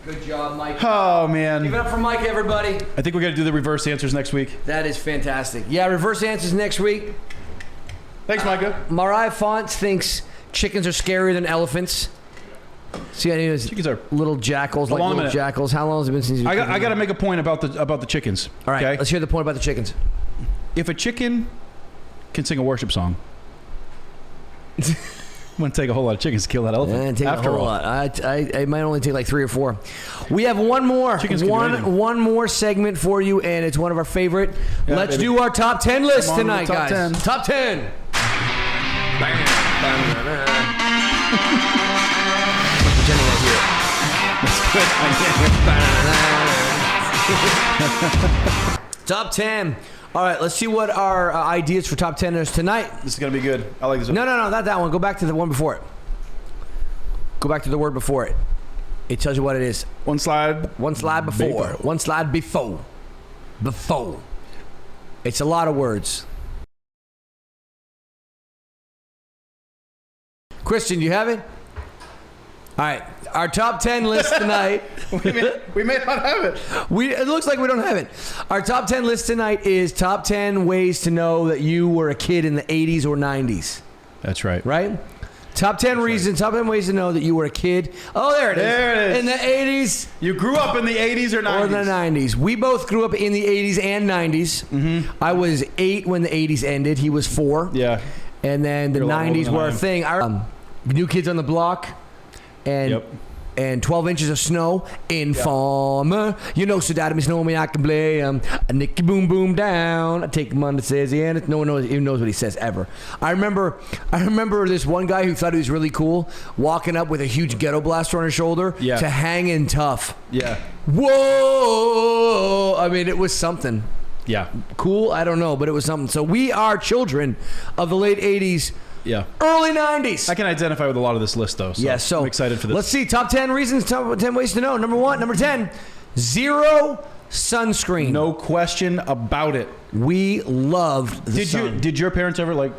Good job, Mike. oh Give man. it up for Mike, everybody. I think we're gonna do the reverse answers next week. That is fantastic. Yeah, reverse answers next week. Thanks, Micah. Mariah Fonts thinks chickens are scarier than elephants. See, I need those Chickens are. little jackals, like Hold on a little minute. jackals. How long has it been since you? I got to make a point about the chickens. All right, Okay. let's hear the point about the chickens. If a chicken can sing a worship song, it wouldn't take a whole lot of chickens to kill that elephant. It take after a whole all. lot. I might only take like 3 or 4. We have one more, Chickens can do anything. one more segment for you, and it's one of our favorite. Yeah, Let's baby. do our top 10 list Come on, tonight, top guys. 10. Top 10. Pretending I hear it. Top 10. All right, let's see what our ideas for top 10 is tonight. This is gonna be good. I like this one. No, not that one. Go back to the one before it. Go back to the word before it. It tells you what it is. One slide. One slide before. Before. One slide before. Before. It's a lot of words. Christian, do you have it? All right. Our top 10 list tonight. we may not have it. It looks like we don't have it. Our top 10 list tonight is top 10 ways to know that you were a kid in the 80s or 90s. That's right. Right? Top 10 reasons, top 10 ways to know that you were a kid. Oh, there it is. There it is. In the 80s You grew up in the 80s or 90s? or the 90s. We both grew up in the 80s and 90s. Mm-hmm. I was 8 when the 80s ended. He was 4. Yeah. And then the You're a lot older 90s than were I a am. thing. New Kids on the Block and Yep. and 12 inches of snow. Informer, you know, so that means know me, I can play a Nicky Boom Boom down. I take him on the says, yeah, no one even knows what he says ever. I remember this one guy who thought he was really cool walking up with a huge ghetto blaster on his shoulder to Hangin' Tough. Yeah. Whoa! I mean, it was something. Yeah. Cool? I don't know, but it was something. So we are children of the late 80s. Yeah. Early 90s. I can identify with a lot of this list, though. So I'm excited for this. Let's see. Top 10 reasons, top 10 ways to know. Number 10, zero sunscreen. No question about it. We loved the sun. Did your parents ever, like...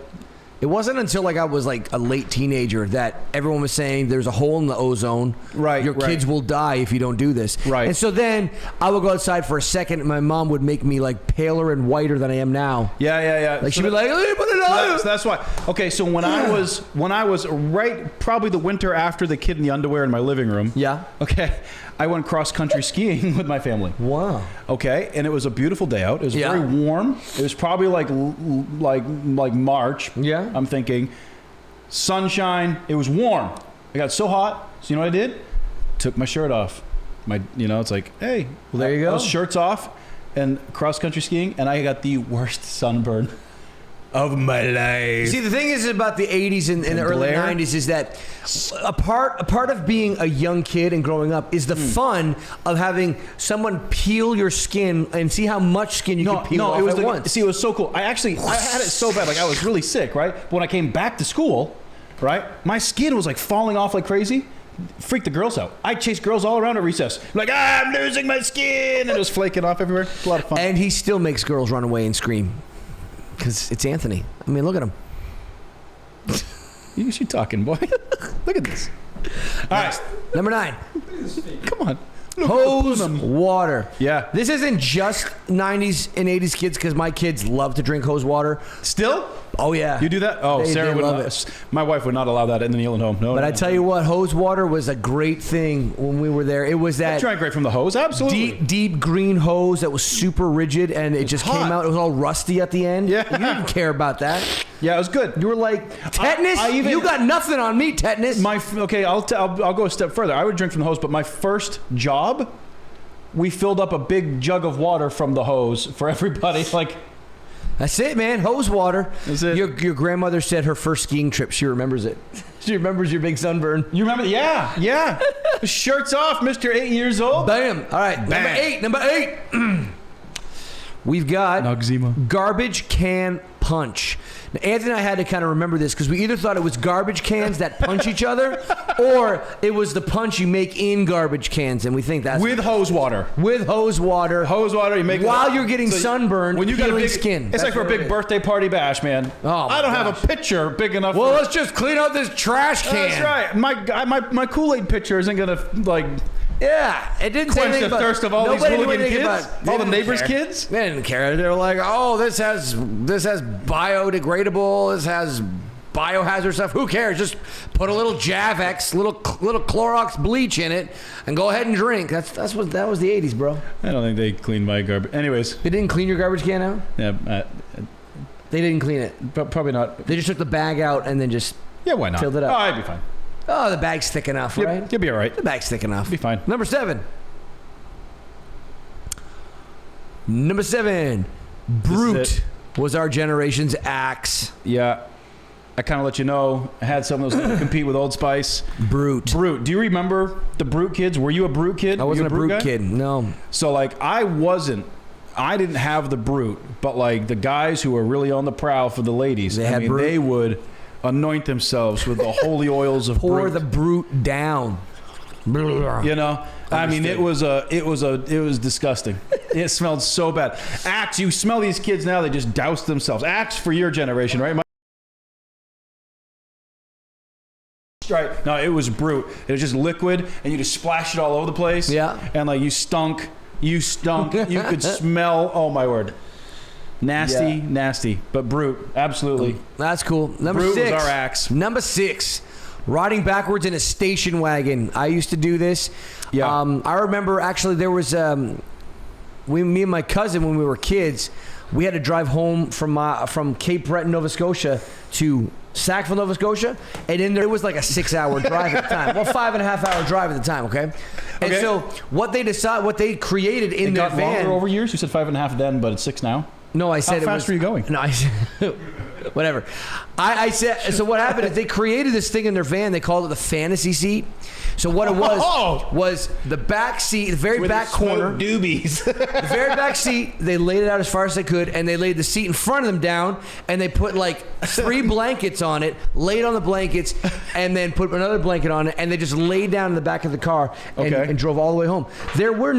It wasn't until I was a late teenager that everyone was saying there's a hole in the ozone. Right. Your kids will die if you don't do this. Right. And so then I would go outside for a second and my mom would make me paler and whiter than I am now. Yeah. She'd be like, hey, put it on. So that's why. Okay, so when I was right, probably the winter after the kid in the underwear in my living room. Yeah. Okay, I went cross-country skiing with my family. Wow. Okay, and it was a beautiful day out. It was very warm. It was probably like March. Yeah. I'm thinking sunshine. It was warm. It got so hot. So you know what I did? Took my shirt off. It's like, hey, well, there you go. Shirts off and cross-country skiing, and I got the worst sunburn of my life. See, the thing is about the 80s and the early 90s is that a part of being a young kid and growing up is the fun of having someone peel your skin and see how much skin you can peel off at once. See, it was so cool. I had it so bad. I was really sick, right? But when I came back to school, right, my skin was falling off like crazy. Freaked the girls out. I chased girls all around at recess. I'm losing my skin. And it was flaking off everywhere. It's a lot of fun. And he still makes girls run away and scream. Because it's Anthony. I mean, look at him. You talking, boy. Look at this. All right. Number 9. Come on. Hose water. Yeah. This isn't just 90s and 80s kids because my kids love to drink hose water. Still? Oh, yeah. You do that? Oh, Sarah would love it. My wife would not allow that in the Nealon home. No. But I tell you what, hose water was a great thing when we were there. It was that... I drank right from the hose. Absolutely. Deep green hose that was super rigid and it just came out. It was all rusty at the end. Yeah. You didn't care about that. Yeah, it was good. You were like, tetanus? You got nothing on me, tetanus. Okay, I'll go a step further. I would drink from the hose, but my first job, we filled up a big jug of water from the hose for everybody. That's it, man. Hose water. That's it. Your grandmother said her first skiing trip, she remembers it. She remembers your big sunburn. You remember? Yeah. Shirts off, Mr. 8 years old. Bam. All right. Bam. Number 8. We've got Noxzema. garbage can punch. Now, Anthony and I had to kind of remember this because we either thought it was garbage cans that punch each other or it was the punch you make in garbage cans, and we think that's... With hose water. With hose water. Hose water, you make... While you're getting sunburned, when you got a big skin. It's like for a big birthday party bash, man. Oh, I don't have a pitcher big enough Well, let's just clean out this trash can. That's right. My Kool-Aid pitcher isn't going to, Yeah, it didn't quench the thirst of all these hooligan kids, all the neighbors' kids. They didn't care. They were like, "Oh, this has biodegradable. This has biohazard stuff. Who cares? Just put a little Javex, little Clorox bleach in it, and go ahead and drink." That was the 80s, bro. I don't think they cleaned my garbage. Anyways, They didn't clean your garbage can out. yeah, They didn't clean it. probably not. They just took the bag out and then just Yeah, why not? filled it up. Oh, I'd be fine. Oh, the bag's thick enough, right? You'll be all right. The bag's thick enough. Be fine. Number 7. Brute was our generation's axe. Yeah. I kind of let you know. I had someone that was going to compete with Old Spice. Brute. Do you remember the Brute kids? Were you a Brute kid? I wasn't a Brute guy? kid, no. So, I didn't have the Brute, but, the guys who were really on the prowl for the ladies, they would anoint themselves with the holy oils of Pour Brute. the Brute down. You know? I mean, it was disgusting. It smelled so bad. Axe, you smell these kids now, they just douse themselves. Axe for your generation, right? Right. No, it was Brute. It was just liquid, and you just splash it all over the place. Yeah. And you stunk. You could smell. Oh my word. Nasty. But Brute, absolutely. That's cool. Number Brute 6. was our axe. Number 6. Riding backwards in a station wagon. I used to do this. Yeah. I remember actually there was me and my cousin when we were kids. We had to drive home from Cape Breton, Nova Scotia to Sackville, Nova Scotia, and in there it was like a 6-hour drive at the time. Well, 5.5-hour drive at the time. Okay. And so what they created in their got van longer over years. You said 5.5 then, but it's 6 now. No, I said How fast were you going? No, I said whatever. I said so. What happened is they created this thing in their van. They called it the fantasy seat. So what it was the back seat, the very back corner, doobies. the very back seat. They laid it out as far as they could, and they laid the seat in front of them down, and they put like 3 blankets on it, laid on the blankets, and then put another blanket on it, and they just laid down in the back of the car and drove all the way home. There were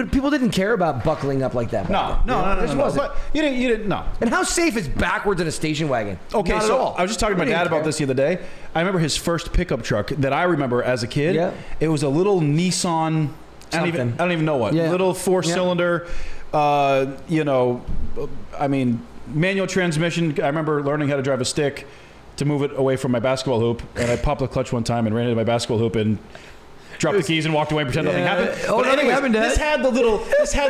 people didn't care about buckling up like that. No. But you didn't. No. And how safe is backwards in a station wagon? Okay, Not so at all. I was just talking to my dad about this the other day. I remember his first pickup truck that I remember as a kid. Yeah. It was a little Nissan. I don't even know what. Yeah. Little 4-cylinder. Manual transmission. I remember learning how to drive a stick to move it away from my basketball hoop, and I popped the clutch one time and ran into my basketball hoop and dropped the keys and walked away, pretend nothing happened. Oh, nothing happened, Dad. This had the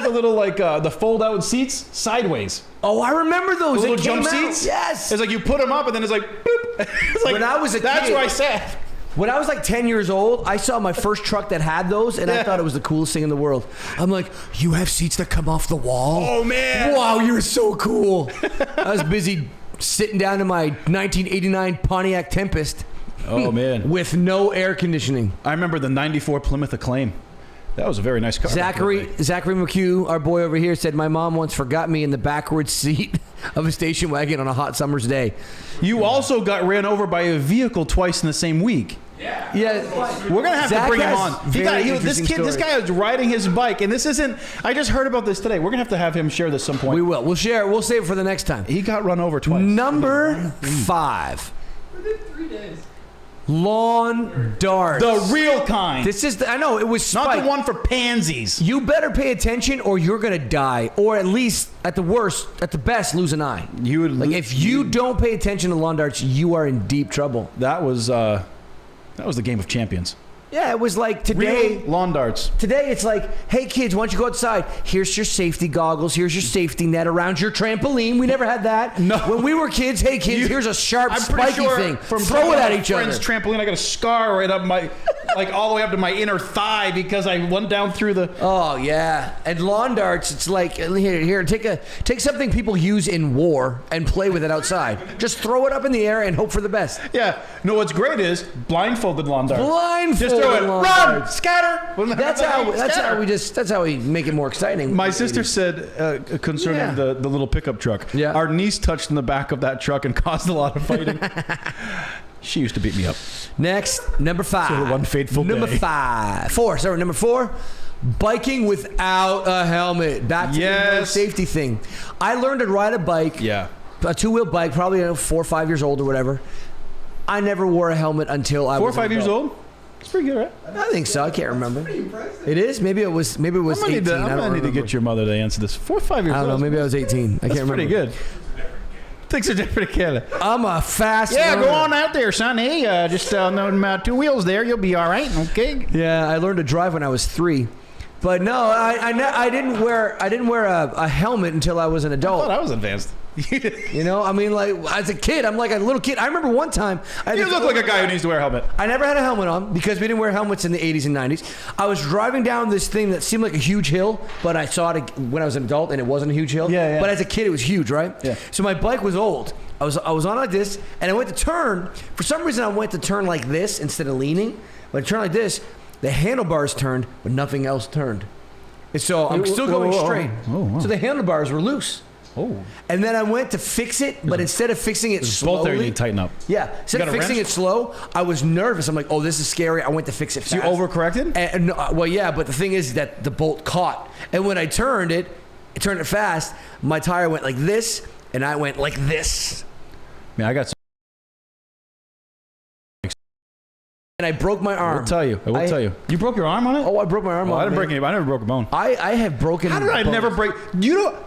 little like the fold-out seats sideways. Oh, I remember those. The little It jump came out. seats. Yes. It's like you put them up and then it's like boop. It's like, When I was a that's kid- where I sat. When I was like 10 years old, I saw my first truck that had those, and I thought it was the coolest thing in the world. I'm like, you have seats that come off the wall? Oh, man. Wow, you're so cool. I was busy sitting down in my 1989 Pontiac Tempest Oh man. with no air conditioning. I remember the '94 Plymouth Acclaim. That was a very nice car. Zachary McHugh, our boy over here, said my mom once forgot me in the backwards seat of a station wagon on a hot summer's day. You also got ran over by a vehicle twice in the same week. Yeah, We're gonna have Zach to bring him has on. very This interesting guy is riding his bike, and this isn't. I just heard about this today. We're gonna have him share this some point. we will. We'll share. We'll save it for the next time. He got run over twice. Number 5. Within 3 days. Lawn darts. The real kind. This is I know it was Not spiked. the one for pansies. You better pay attention or you're gonna die, or at least at the worst, at the best, lose an eye. You would Like if you don't pay attention to lawn darts, you are in deep trouble. That was the game of champions. Yeah, it was like today. Real lawn darts. Today it's like, hey kids, why don't you go outside? Here's your safety goggles. Here's your safety net around your trampoline. We never had that. No. When we were kids, hey kids, here's a sharp, I'm pretty spiky sure thing. from Throw it at each other. friend's trampoline, I got a scar right up my, like all the way up to my inner thigh because I went down through the. Oh yeah, and lawn darts. It's like here, take something people use in war and play with it outside. Just throw it up in the air and hope for the best. Yeah. No, what's great is blindfolded lawn darts. Blindfolded Just throw it. lawn Run, darts. scatter. That's how we make it more exciting. My sister said concerning Yeah. the little pickup truck. Yeah. Our niece touched in the back of that truck and caused a lot of fighting. She used to beat me up. Next, number 5. So one fateful number day. 4. Number 4. Biking without a helmet. Back to the no Yes. safety thing. I learned to ride a bike. Yeah. A 2-wheel bike, probably 4 or 5 years old or whatever. I never wore a helmet until I 4 or was an 5 years adult. old. It's pretty good, right? I think so. I can't remember. It is. Maybe it was. Maybe it was I'm 18. gonna I don't need to remember. get your mother to answer this. 4 or 5 years I old. don't know. Maybe I was 18. I That's can't remember. pretty good. Things are different in Canada. I'm a fast. Yeah, learner. go on out there, son. Hey, just on 2 wheels there. You'll be all right. Okay. Yeah, I learned to drive when I was 3, but no, I didn't wear a helmet until I was an I adult. thought I was advanced. You know, I mean, like as a kid, I'm like a little kid. I remember one time. You look like a guy who needs to wear a helmet. I never had a helmet on because we didn't wear helmets in the 80s and 90s. I was driving down this thing that seemed like a huge hill, but I saw it when I was an adult and it wasn't a huge hill. Yeah, yeah. But as a kid, it was huge, right? Yeah. So my bike was old. I was on like this, and I went to turn. For some reason, I went to turn like this instead of leaning. When I turned like this, the handlebars turned, but nothing else turned. And so I'm still going straight. Oh, wow. So the handlebars were loose. Oh. And then I went to fix it, but instead of fixing it slowly, Both there you need to tighten up. yeah, instead got of a fixing wrench? it slow, I was nervous. I'm like, oh, this is scary. I went to fix it fast. So you overcorrected? And well, yeah, but the thing is that the bolt caught, and when I turned it fast. My tire went like this, and I went like this, Man, I got some. and I broke my I arm. will tell you. I will tell you. You broke your arm on it? Oh, I broke my arm. Oh, on I didn't it, break man. any. I never broke a bone. I have broken. How did I bones. never break? You know,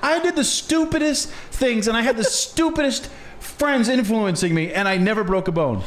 I did the stupidest things, and I had the stupidest friends influencing me, and I never broke a bone.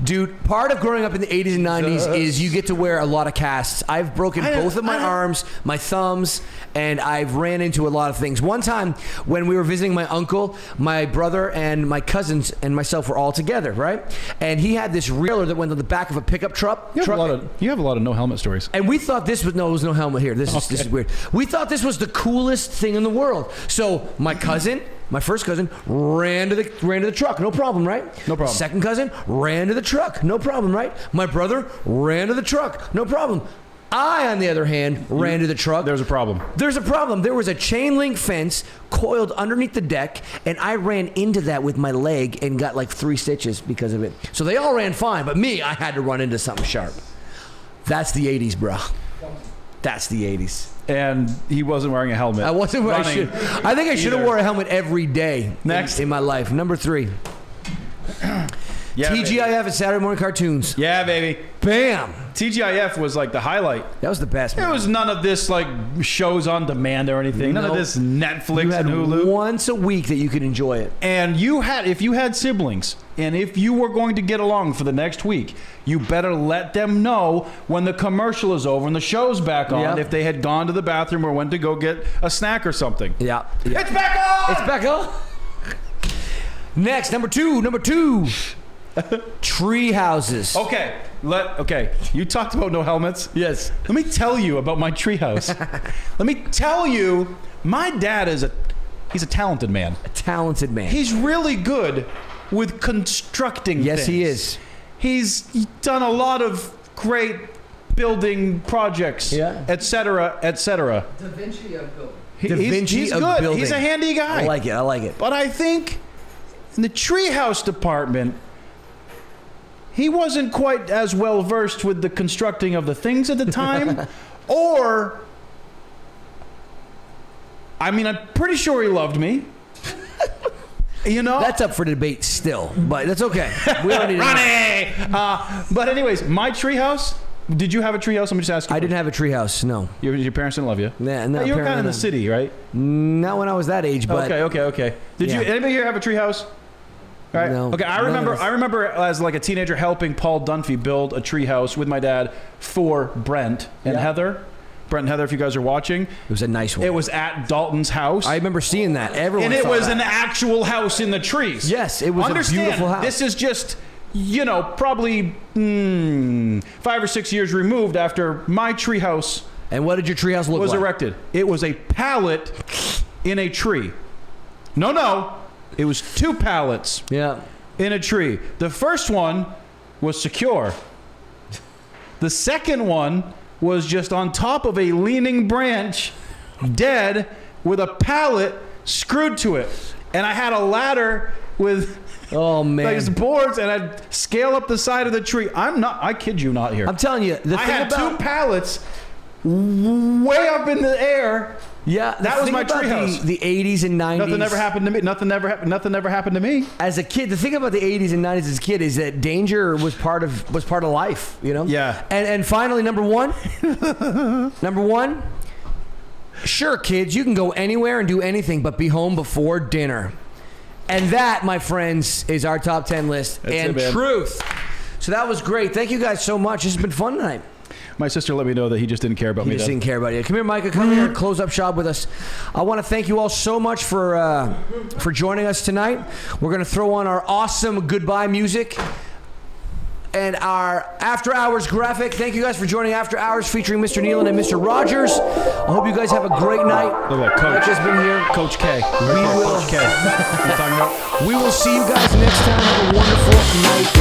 Dude, part of growing up in the 80s and 90s is you get to wear a lot of casts. I've broken both of my arms, my thumbs, and I've ran into a lot of things. One time when we were visiting my uncle, my brother and my cousins and myself were all together, right? And he had this reeler that went on the back of a pickup truck. You have a lot of no helmet stories. And we thought this was, no, there was no helmet here. This is weird. We thought this was the coolest thing in the world. So my cousin, my first cousin, ran to the truck, no problem, right? No problem. Second cousin ran to the truck, no problem, right? My brother ran to the truck, no problem. I, on the other hand, ran to the truck. There's a problem. There's a problem. There was a chain link fence coiled underneath the deck, and I ran into that with my leg and got like 3 stitches because of it. So they all ran fine, but me, I had to run into something sharp. That's the 80s, bro. That's the 80s. And he wasn't wearing a helmet. I wasn't wearing. I think I should have wore a helmet every day. Next in my life. Number 3. Yeah, TGIF at Saturday morning cartoons. Yeah, baby. Bam. TGIF was like the highlight. That was the best. There was none of this like shows on demand or anything. None of this Netflix and Hulu. Once a week that you could enjoy it. And if you had siblings, and if you were going to get along for the next week, you better let them know when the commercial is over and the show's back on. Yep. If they had gone to the bathroom or went to go get a snack or something. Yeah. It's back on. It's back on. Next, number two. Tree houses. Okay, you talked about no helmets. Yes. Let me tell you about my treehouse. Let me tell you, my dad he's a talented man. A talented man. He's really good with constructing Yes, things. he is. He's done a lot of great building projects, etc., etc. Da Vinci of building. He's good. Building. He's a handy guy. I like it. But I think in the treehouse department, he wasn't quite as well versed with the constructing of the things at the time. Or, I mean, I'm pretty sure he loved me. You know? That's up for debate still, but that's okay. We don't need Ronnie! But anyways, my treehouse. Did you have a treehouse? Let me just ask you. I didn't have a treehouse, no. Your parents didn't love you? Nah, no, you were kind of in the city, right? Not when I was that age, but... Okay. Did you? Anybody here have a treehouse? Right. No. Okay, I remember as like a teenager helping Paul Dunphy build a treehouse with my dad for Brent and Heather. Brent and Heather, if you guys are watching. It was a nice one. It was at Dalton's house. I remember seeing that. Everyone and it saw was that. an actual house in the trees. Yes, it was a beautiful house. This is just, probably 5 or 6 years removed after my treehouse. And what did your treehouse look like? Was erected. It was a pallet in a tree. No. It was 2 pallets in a tree. The first one was secure. The second one was just on top of a leaning branch, dead, with a pallet screwed to it. And I had a ladder with these boards, and I'd scale up the side of the tree. I kid you not here. I'm telling you, I had 2 pallets way up in the air. Yeah, that was my treehouse. The 80s and 90s. Nothing ever happened to me. Nothing ever happened to me. As a kid, the thing about the 80s and 90s as a kid is that danger was part of life, Yeah. And finally, number one. Sure, kids, you can go anywhere and do anything, but be home before dinner. And that, my friends, is our top 10 list. That's and it, man. truth. So that was great. Thank you guys so much. This has been fun tonight. My sister let me know that he just didn't care about me. He just didn't care about you. Come here, Micah. Come here and close up shop with us. I want to thank you all so much for joining us tonight. We're going to throw on our awesome goodbye music and our After Hours graphic. Thank you guys for joining After Hours featuring Mr. Nealon and Mr. Rogers. I hope you guys have a great night. Look at that, Coach. Mike has been here. Coach K. We will. Coach K. You talking about? We will see you guys next time. Have a wonderful night.